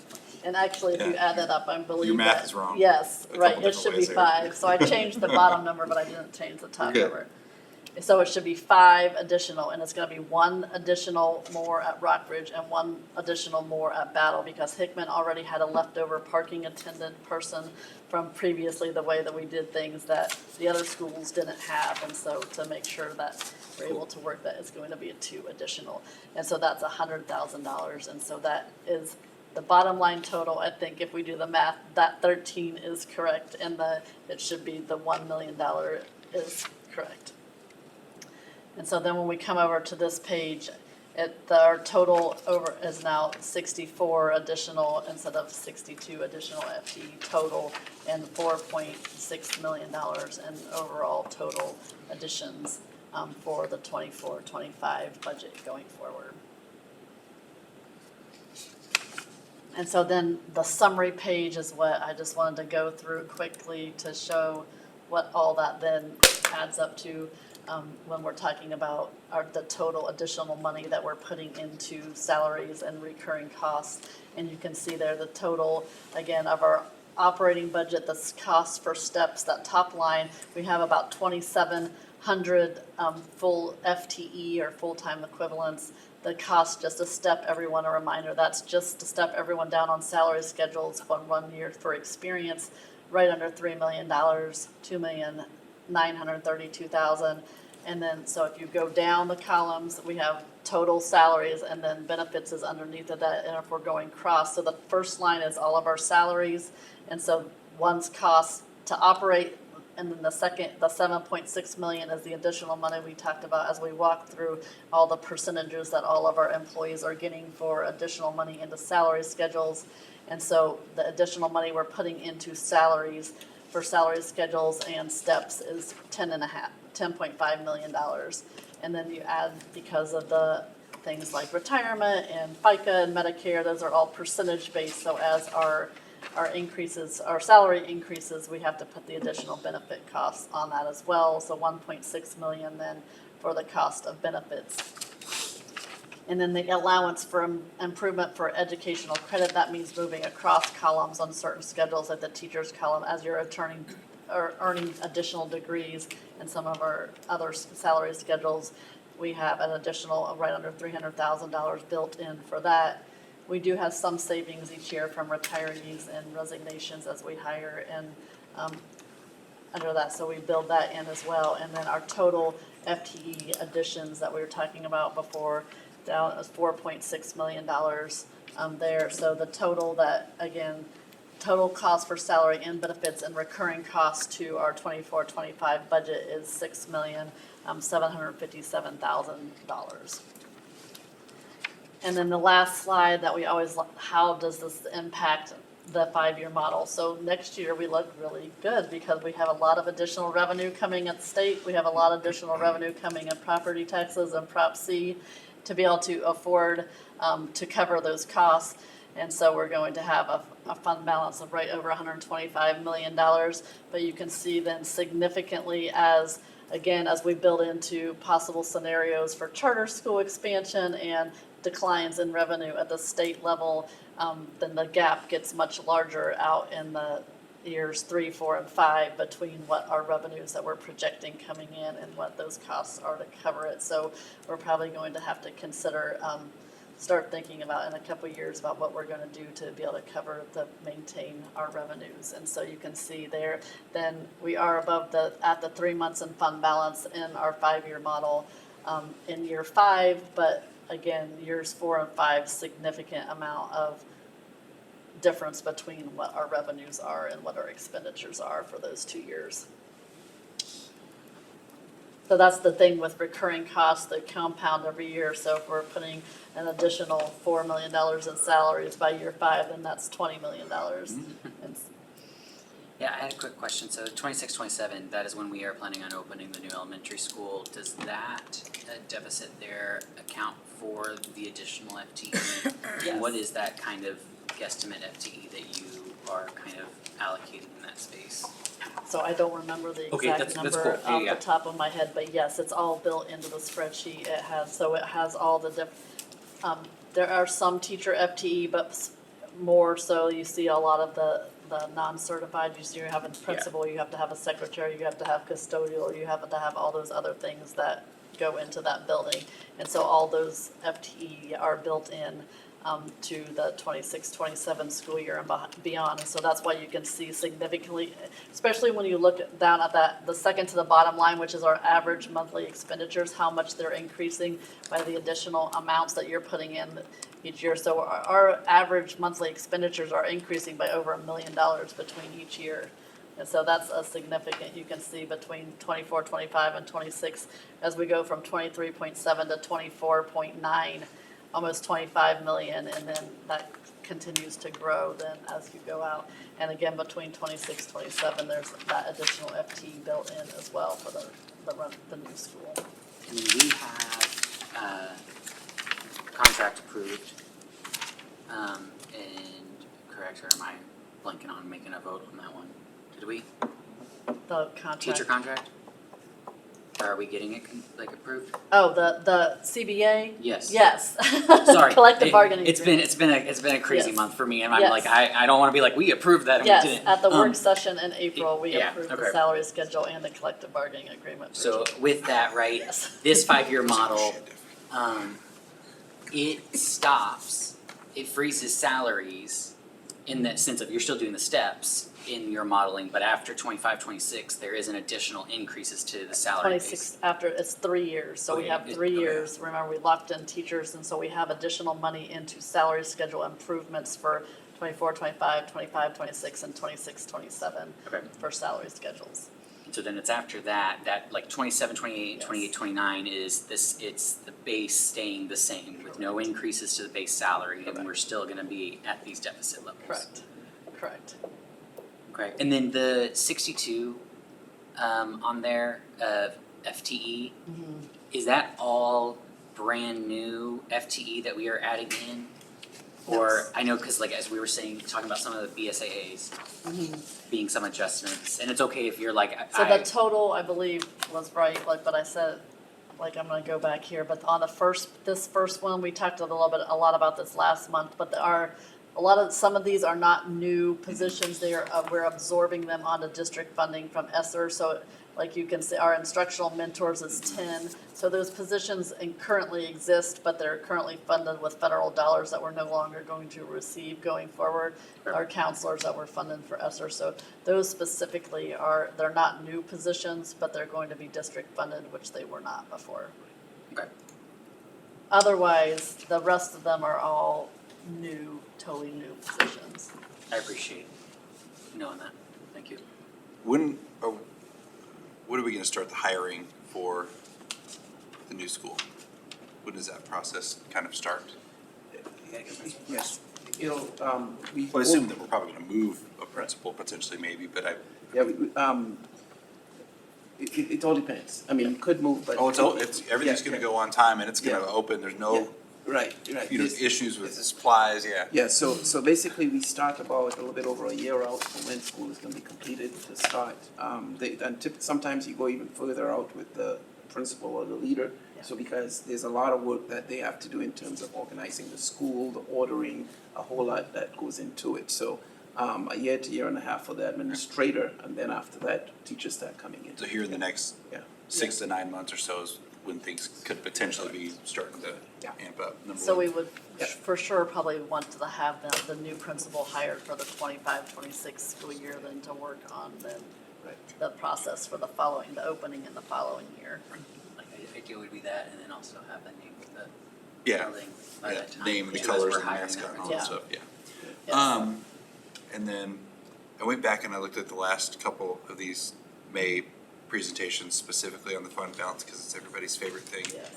And actually, if you Yeah. add that up, I believe Your math that- is wrong. Yes, A right, couple it should different be ways there. 5. So I changed the bottom number, but I didn't change the top Good. number. So it should be 5 additional, and it's gonna be 1 additional more at Rockbridge and 1 additional more at Battle, because Hickman already had a leftover parking attendant person from previously the way that we did things that the other schools didn't have. And so to make sure that we're able to work that, it's going to be a 2 additional. And so that's $100,000, and so that is the bottom line total. I think if we do the math, that 13 is correct, and it should be the $1 million is correct. And so then when we come over to this page, our total over is now 64 additional instead of 62 additional FTE total, and $4.6 million in overall total additions for the 24-25 budget going forward. And so then the summary page is what I just wanted to go through quickly to show what all that then adds up to when we're talking about the total additional money that we're putting into salaries and recurring costs. And you can see there the total, again, of our operating budget, the cost for steps, that top line, we have about 2,700 full FTE or full-time equivalents. The cost, just to step everyone, a reminder, that's just to step everyone down on salary schedules for 1 year for experience, right under $3 million, $2,932,000. And then, so if you go down the columns, we have total salaries, and then benefits is underneath of that, and if we're going cross, so the first line is all of our salaries, and so one's cost to operate, and then the second, the 7.6 million is the additional money we talked about as we walk through all the percentages that all of our employees are getting for additional money into salary schedules. And so the additional money we're putting into salaries for salary schedules and steps is $10.5 million. And then you add, because of the things like retirement and FICA and Medicare, those are all percentage based. So as our increases, our salary increases, we have to put the additional benefit costs on that as well. So 1.6 million then for the cost of benefits. And then the allowance for improvement for educational credit, that means moving across columns on certain schedules, like the teachers column, as you're are earning additional degrees in some of our other salary schedules. We have an additional right under $300,000 built in for that. We do have some savings each year from retirees and resignations as we hire and under that, so we build that in as well. And then our total FTE additions that we were talking about before, down is $4.6 million there. So the total that, again, total cost for salary and benefits and recurring costs to our 24-25 budget is $6,757,000. And then the last slide that we always, how does this impact the 5-year model? So next year, we look really good because we have a lot of additional revenue coming at the state. We have a lot of additional revenue coming in property taxes and Prop C to be able to afford to cover those costs. And so we're going to have a fund balance of right over $125 million. But you can see then significantly as we build into possible scenarios for charter school expansion and declines in revenue at the state level, then the gap gets much larger out in the years 3, 4, and 5 between what our revenues that we're projecting coming in and what those costs are to cover it. So we're probably going to have to consider, start thinking about in a couple of years about what we're going to do to be able to cover to maintain our revenues. And so you can see there, then we are above at the 3 months in fund balance in our 5-year model in year 5, but again, years 4 and 5, significant amount of difference between what our revenues are and what our expenditures are for those 2 years. So that's the thing with recurring costs, they compound every year. So if we're putting an additional $4 million in salaries by year 5, then that's $20 million. And Yeah, I had a quick question. So 26, 27, that is when we are planning on opening the new elementary school. Does that deficit there account for the additional FTE? Yes. What is that kind of guesstimate FTE that you are kind of allocating in that space? so I don't remember the Okay, exact that's number cool. off Yeah. the top of my head, but yes, it's all built into the spreadsheet. It has all the there are some teacher FTE, but more so you see a lot of the non-certified. You have a principal, you have to have a secretary, you have to have custodial, you have to have all those other things that go into that building. And so all those FTE are built in to the 26-27 school year and beyond. And so that's why you can see significantly, especially when you look down at the second to the bottom line, which is our average monthly expenditures, how much they're increasing by the additional amounts that you're putting in each year. So our average monthly expenditures are increasing by over $1 million between each year. And so that's a significant, you can see between 24, 25, and 26, as we go from 23.7 to 24.9, almost 25 million, and then that continues to grow then as you go out. And again, between 26, 27, there's that additional FTE built in as well for the new school. And we have contract approved, and correct, or am I blanking on making a vote on that one? Did we? The contract. Teacher contract? Or are we getting it approved? Oh, the CBA? Yes. Yes. Sorry. Collective bargaining It's agreement. been a crazy Yes. month for me, and I'm Yes. like, I don't wanna be like, we approved that and we Yes, didn't. at the work session in April, we yeah, approved okay. the salary schedule and the collective bargaining agreement. for So teachers. with that, right, Yes. this 5-year model, it stops, it freezes salaries in the sense of you're still doing the steps in your modeling, but after 25, 26, there is an additional increases to the salary base. 26, after, it's 3 years, so we Okay, have it- 3 okay. years, remember, we locked in teachers, and so we have additional money into salary schedule improvements for 24, 25, 25, 26, and 26, 27 Okay. for salary schedules. And so then it's after that like 27, 28, Yes. 28, 29 is this, it's the base staying the same with no increases to the base salary, and we're still gonna be at these deficit levels. Correct. Okay, and then the 62 on there of FTE, is that all brand new FTE that we are adding in? Or, Yes. I know, cause like as we were saying, talking about some of the BSAAs being some adjustments, and it's okay if you're like, So the total, I believe, was right, but I said, I'm gonna go back here, but on this first one, we talked a lot about this last month, but some of these are not new positions, they are, we're absorbing them onto district funding from ESSER, so like you can see, our instructional mentors is 10. So those positions currently exist, but they're currently funded with federal dollars that we're no longer going to receive going forward. Our counselors that were funded for ESSER, so those specifically they're not new positions, but they're going to be district funded, which they were not before. Okay. Otherwise, the rest of them are all totally new positions. I appreciate knowing that. Thank you. When are we gonna start the hiring for the new school? When does that process kind of start? Yes, it'll, we. Well, I assume that we're probably gonna move a principal potentially maybe, but Yeah, it all depends. I mean, you could move, but. everything's gonna go on time and it's gonna open, there's Yeah, no, right. issues with supplies, yeah. Yeah, so basically we start about a little bit over a year out from when school is gonna be completed to start. Sometimes you go even further out with the principal or the leader. So because there's a lot of work that they have to do in terms of organizing the school, the ordering, a whole lot that goes into it. So a year to year and a half for the administrator, and then after that, teachers start coming in. So here in the next Yeah. 6 to 9 months or so is when things could potentially be starting to Yeah. amp up, number So one. we would Yeah. for sure probably want to have the new principal hired for the 25-26 school year, then to work on Right. the process for the opening in the following year. Like, ideal would be that, and then also have the name of the Yeah, building by yeah, that time. name and the because colors we're and the hiring mascot and all that that Yeah. stuff, yeah. Yes. And then I went back and I looked at the last couple of these May presentations specifically on the fund balance, because it's everybody's favorite thing. Yes.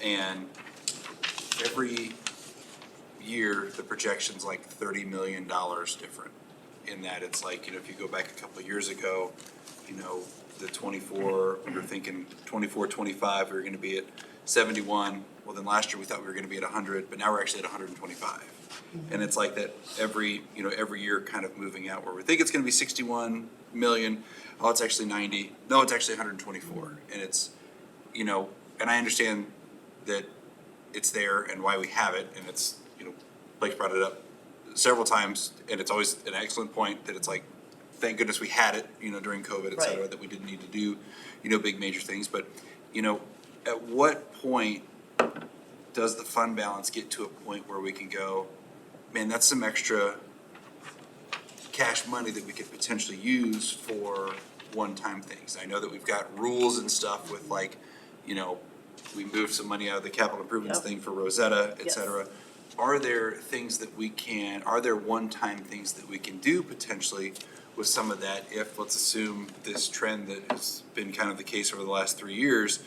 And every year, the projection's like $30 million different. In that it's like, if you go back a couple of years ago, the 24, we were thinking 24, 25, we were gonna be at 71. Well, then last year we thought we were gonna be at 100, but now we're actually at 125. And it's like that every year kind of moving out where we think it's gonna be 61 million. Oh, it's actually 90. No, it's actually 124. And it's, and I understand that it's there and why we have it. And it's, Blake's brought it up several times, and it's always an excellent point that it's like, thank goodness we had it, during COVID, et cetera, Right. that we didn't need to do, big major things. But, at what point does the fund balance get to a point where we can go, man, that's some extra cash money that we could potentially use for one-time things? I know that we've got rules and stuff with like, we moved some money out of the capital improvements Yep. thing for Rosetta, et Yes. cetera. Are there one-time things that we can do potentially with some of that if, let's assume this trend that has been kind of the case over the last 3 years,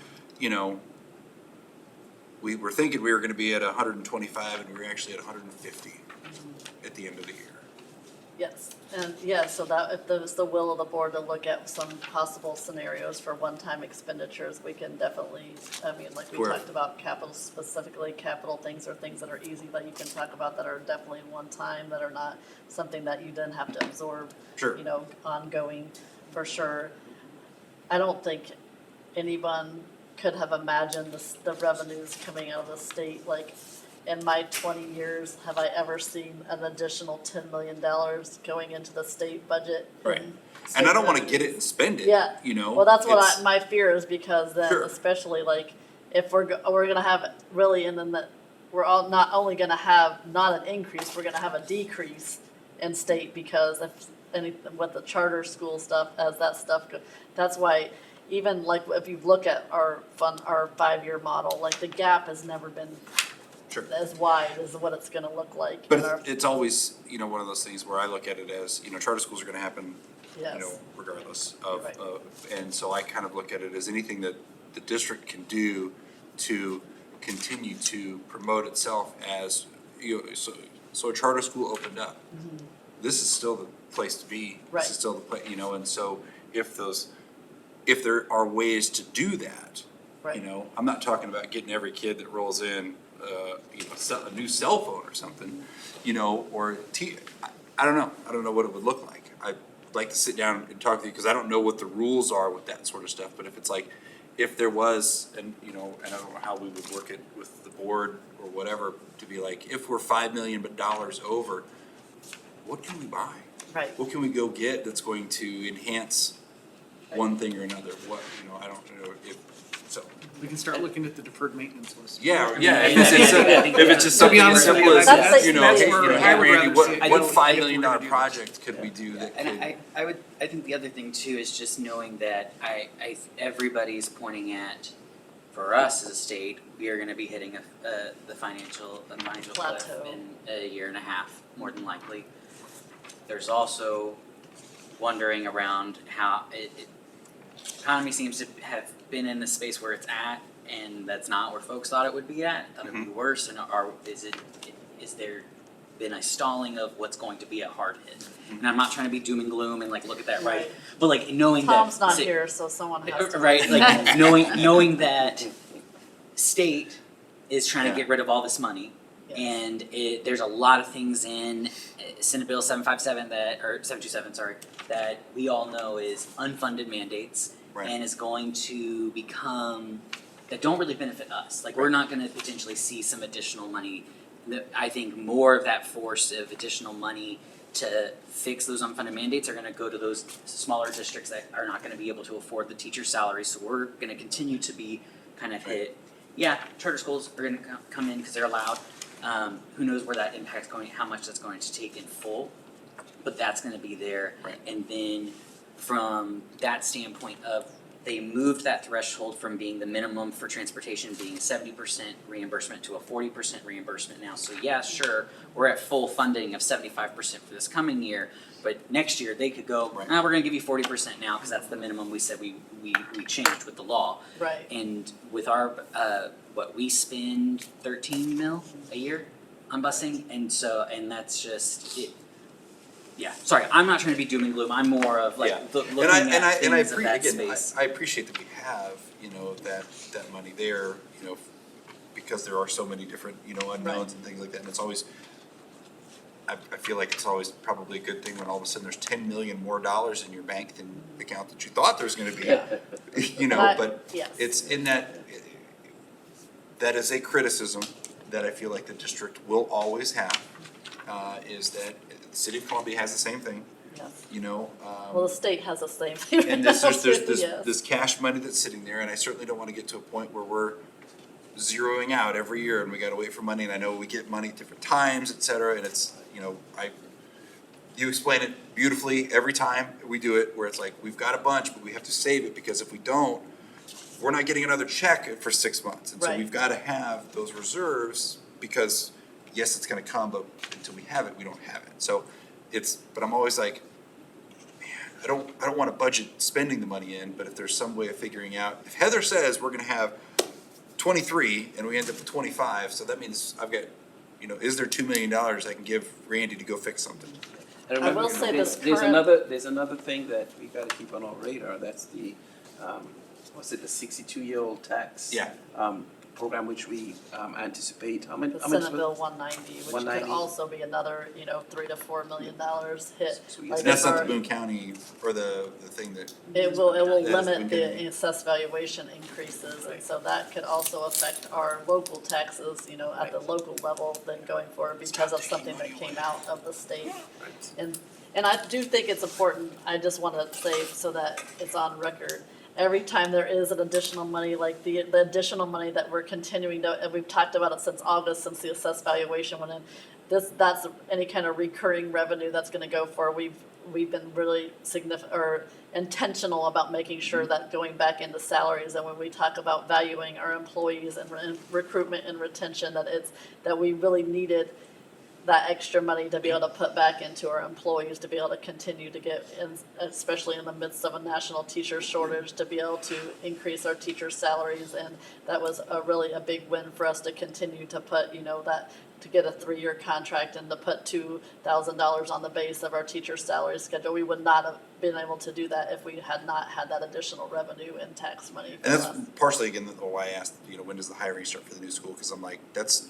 we were thinking we were gonna be at 125 and we were actually at 150 at the end of the year. Yes, and yeah, so that if there's the will of the board to look at some possible scenarios for one-time expenditures, we can definitely, like we Where- talked about capital, specifically capital things or things that are easy that you can talk about that are definitely one-time, that are not something that you then have to absorb. Sure. Ongoing, for sure. I don't think anyone could have imagined the revenues coming out of the state, like, in my 20 years, have I ever seen an additional $10 million going into the state budget? Right. in And I don't state wanna revenues? get it and spend it, Yeah. Well, that's It's- my fear is because then, Sure. especially like, if we're gonna have really, and then we're all not only gonna have not an increase, we're gonna have a decrease in state because if with the charter school stuff, as that stuff that's why even like if you look at our 5-year model, like the gap has never been Sure. as wide as what it's gonna look like. But in our- it's always, one of those things where I look at it as, charter schools are gonna happen, Yes. regardless of, Right. and so I kind of look at it as anything that the district can do to continue to promote itself as, so a charter school opened up. This is still the place to be. Right. This is still the place, and so if there are ways to do that, Right. I'm not talking about getting every kid that rolls in, a new cell phone or something, or I don't know. I don't know what it would look like. I'd like to sit down and talk to you because I don't know what the rules are with that sort of stuff. But if it's like, if there was, and and I don't know how we would work it with the board or whatever, to be like, if we're $5 million over, what can we buy? Right. What can we go get that's going to enhance one thing or another? What, I don't know if, so. We can start looking at the deferred maintenance list. Yeah, I yeah, mean, if it's, I think if it's just To something be as honest with simple you, as, that's- you know, that's hey, where hey, I would Randy, rather see it what go $5 if million we're gonna do this. project could we do that And could? I think the other thing too is just knowing that everybody's pointing at, for us as a state, we are gonna be hitting the financial cliff Plateau. in a year and a half, more than likely. There's also wondering around how economy seems to have been in the space where it's at, and that's not where folks thought it would be at. Thought it would be worse, and is there been a stalling of what's going to be a hard hit? And I'm not trying to be doom and gloom and like look at that Right. but like knowing that Tom's not say- here, so someone has to. right, like knowing that state is trying to Yeah. get rid of all this money. Yes. And there's a lot of things in Senate Bill 757 or 727, sorry, that we all know is unfunded mandates Right. and is going to become, that don't really benefit us. Like, we're not gonna potentially see some additional money. I think more of that force of additional money to fix those unfunded mandates are gonna go to those smaller districts that are not gonna be able to afford the teacher salaries. So we're gonna continue to be kind of hit. Yeah, charter schools are gonna come in because they're allowed. Who knows where that impact's going, how much that's going to take in full, but that's gonna be there. Right. And then from that standpoint of, they moved that threshold from being the minimum for transportation being 70% reimbursement to a 40% reimbursement now. So yeah, sure, we're at full funding of 75% for this coming year, but next year they could go, Right. we're gonna give you 40% now, cause that's the minimum we said we changed with the law. Right. And with our, we spend 13 mil a year on busing, and that's just it. Yeah, sorry, I'm not trying to be doom and gloom, I'm more of like Yeah. looking And I at things of that again, space. I appreciate that we have, that money there, because there are so many different, unknowns and things like that, and it's always, I feel like it's always probably a good thing when all of a sudden there's 10 million more dollars in your bank than the account that you thought there's gonna be. But Yes. it's in that is a criticism that I feel like the district will always have, is that the city of Columbia has the same thing, Yes. Well, the state has the same thing. and there's Yes. this cash money that's sitting there, and I certainly don't wanna get to a point where we're zeroing out every year and we gotta wait for money, and I know we get money at different times, et cetera, and it's, you explain it beautifully every time we do it, where it's like, we've got a bunch, but we have to save it, because if we don't, we're not getting another check for 6 months, and so Right. we've gotta have those reserves, because yes, it's gonna come, but until we have it, we don't have it, so but I'm always like, man, I don't wanna budget spending the money in, but if there's some way of figuring out, if Heather says we're gonna have 23 and we end up with 25, so that means I've got, is there $2 million I can give Randy to go fix something? And I will remember, say this there's current- there's another thing that we gotta keep on our radar, that's the, what's it, the 62-year-old tax? Yeah. Program which we, anticipate, how much? The how much Senate was- Bill 190, which could 190. also be another, $3 to $4 million hit. So we Like get That's if not the our- Boone County, or the thing that. It will That is limit Boone the County. assessed valuation increases, and so that could also affect our local taxes, at the local level then going forward because of something that came out of the state. And I do think it's important, I just wanna say so that it's on record, every time there is an additional money, like the additional money that we're continuing to, and we've talked about it since August, since the assessed valuation went in, that's any kind of recurring revenue that's gonna go for, we've been really intentional about making sure that going back into salaries, and when we talk about valuing our employees and recruitment and retention, that we really needed that extra money to be able to put back into our employees, to be able to continue to get, especially in the midst of a national teacher shortage, to be able to increase our teacher salaries. And that was really a big win for us to continue to put, to get a 3-year contract and to put $2,000 on the base of our teacher salary schedule. We would not have been able to do that if we had not had that additional revenue and tax money for And that's us. partially, again, why I asked, when does the hiring start for the new school, cause I'm like, that's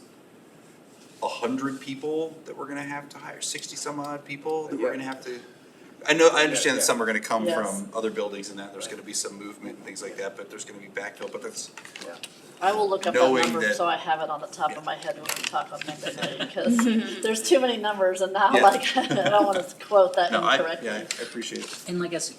100 people that we're gonna have to hire, 60 some odd people that we're Yeah. gonna have to, I understand that some are gonna come Yes. from other buildings and that, there's gonna be some movement and things like that, but there's gonna be backfill, but that's, I will look up that Knowing number that- so I have it on the top of my head when we talk on Monday night, because there's too many numbers and now Yeah. like, I don't wanna quote that no, incorrectly. I appreciate it. And like as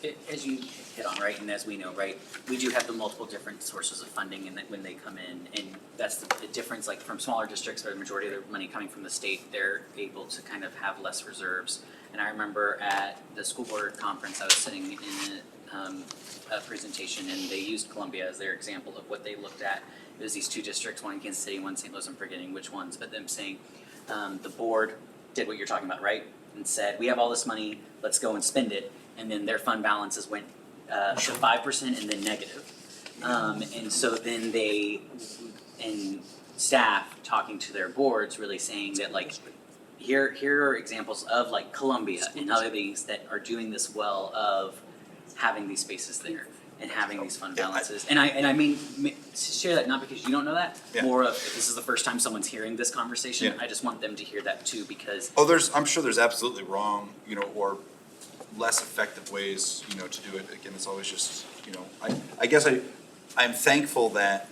you hit on, right, and as we know, right, we do have the multiple different sources of funding and that when they come in, and that's the difference, like from smaller districts where the majority of their money coming from the state, they're able to kind of have less reserves. And I remember at the school board conference, I was sitting in a presentation and they used Columbia as their example of what they looked at. It was these two districts, one in Kansas City, one in St. Louis, I'm forgetting which ones, but them saying, the board did what you're talking about, right? And said, we have all this money, let's go and spend it, and then their fund balances went to 5% and then negative. And so then and staff talking to their boards really saying that like, here are examples of like Columbia and other things that are doing this well of having these spaces there and having these fund balances. And I mean, share that not because you don't know that, Yeah. more of if this is the first time someone's hearing this conversation, Yeah. I just want them to hear that too, because I'm sure there's absolutely wrong, or less effective ways, to do it. Again, it's always just, I guess I'm thankful that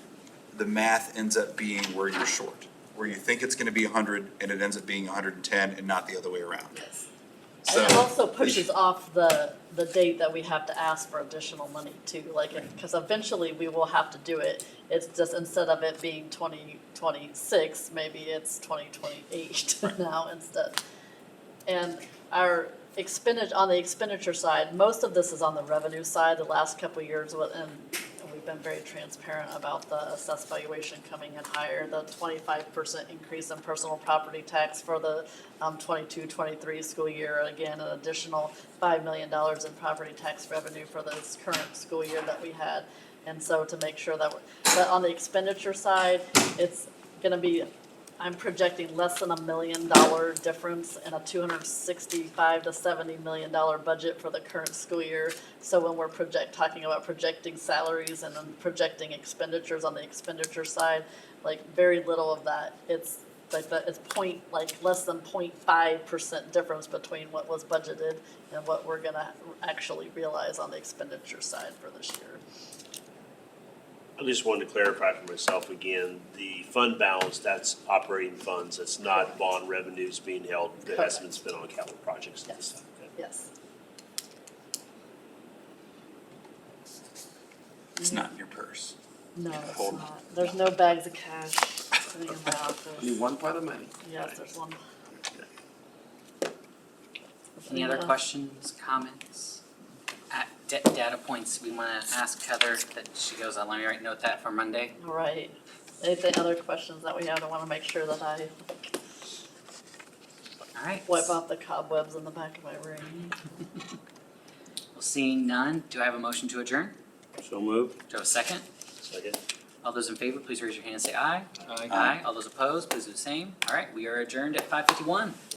the math ends up being where you're short, where you think it's gonna be 100 and it ends up being 110 and not the other way around. Yes. So. And it also pushes off the date that we have to ask for additional money too, like, because eventually we will have to do it. It's just instead of it being 2026, maybe it's 2028 now instead. And our on the expenditure side, most of this is on the revenue side, the last couple of years, and we've been very transparent about the assessed valuation coming in higher, the 25% increase in personal property tax for the 22-23 school year, again, an additional $5 million in property tax revenue for this current school year that we had. And so to make sure that but on the expenditure side, it's gonna be, I'm projecting less than $1 million difference in a $265 to $70 million budget for the current school year. So when we're talking about projecting salaries and then projecting expenditures on the expenditure side, like very little of that. It's like that. It's less than 0.5% difference between what was budgeted and what we're gonna actually realize on the expenditure side for this year. I just wanted to clarify for myself again, the fund balance, that's operating funds, that's not bond revenues being held, that has been spent on capital projects and stuff. Okay. Yes. It's not in your purse. No, it's Hold on. not. There's no bags of cash sitting in my office. Only one pot of money. Yes, there's one. any other questions, comments? Data points we wanna ask Heather that she goes, let me note that for Monday. All right. Anything other questions that we have? I wanna make sure that I Alright. wipe out the cobwebs in the back of my brain. Well, seeing none, do I have a motion to adjourn? So moved. Do I have a second? Second. All those in favor, please raise your hand and say aye. Aye. Aye. All those opposed, please do the same. Alright, we are adjourned at 5:51.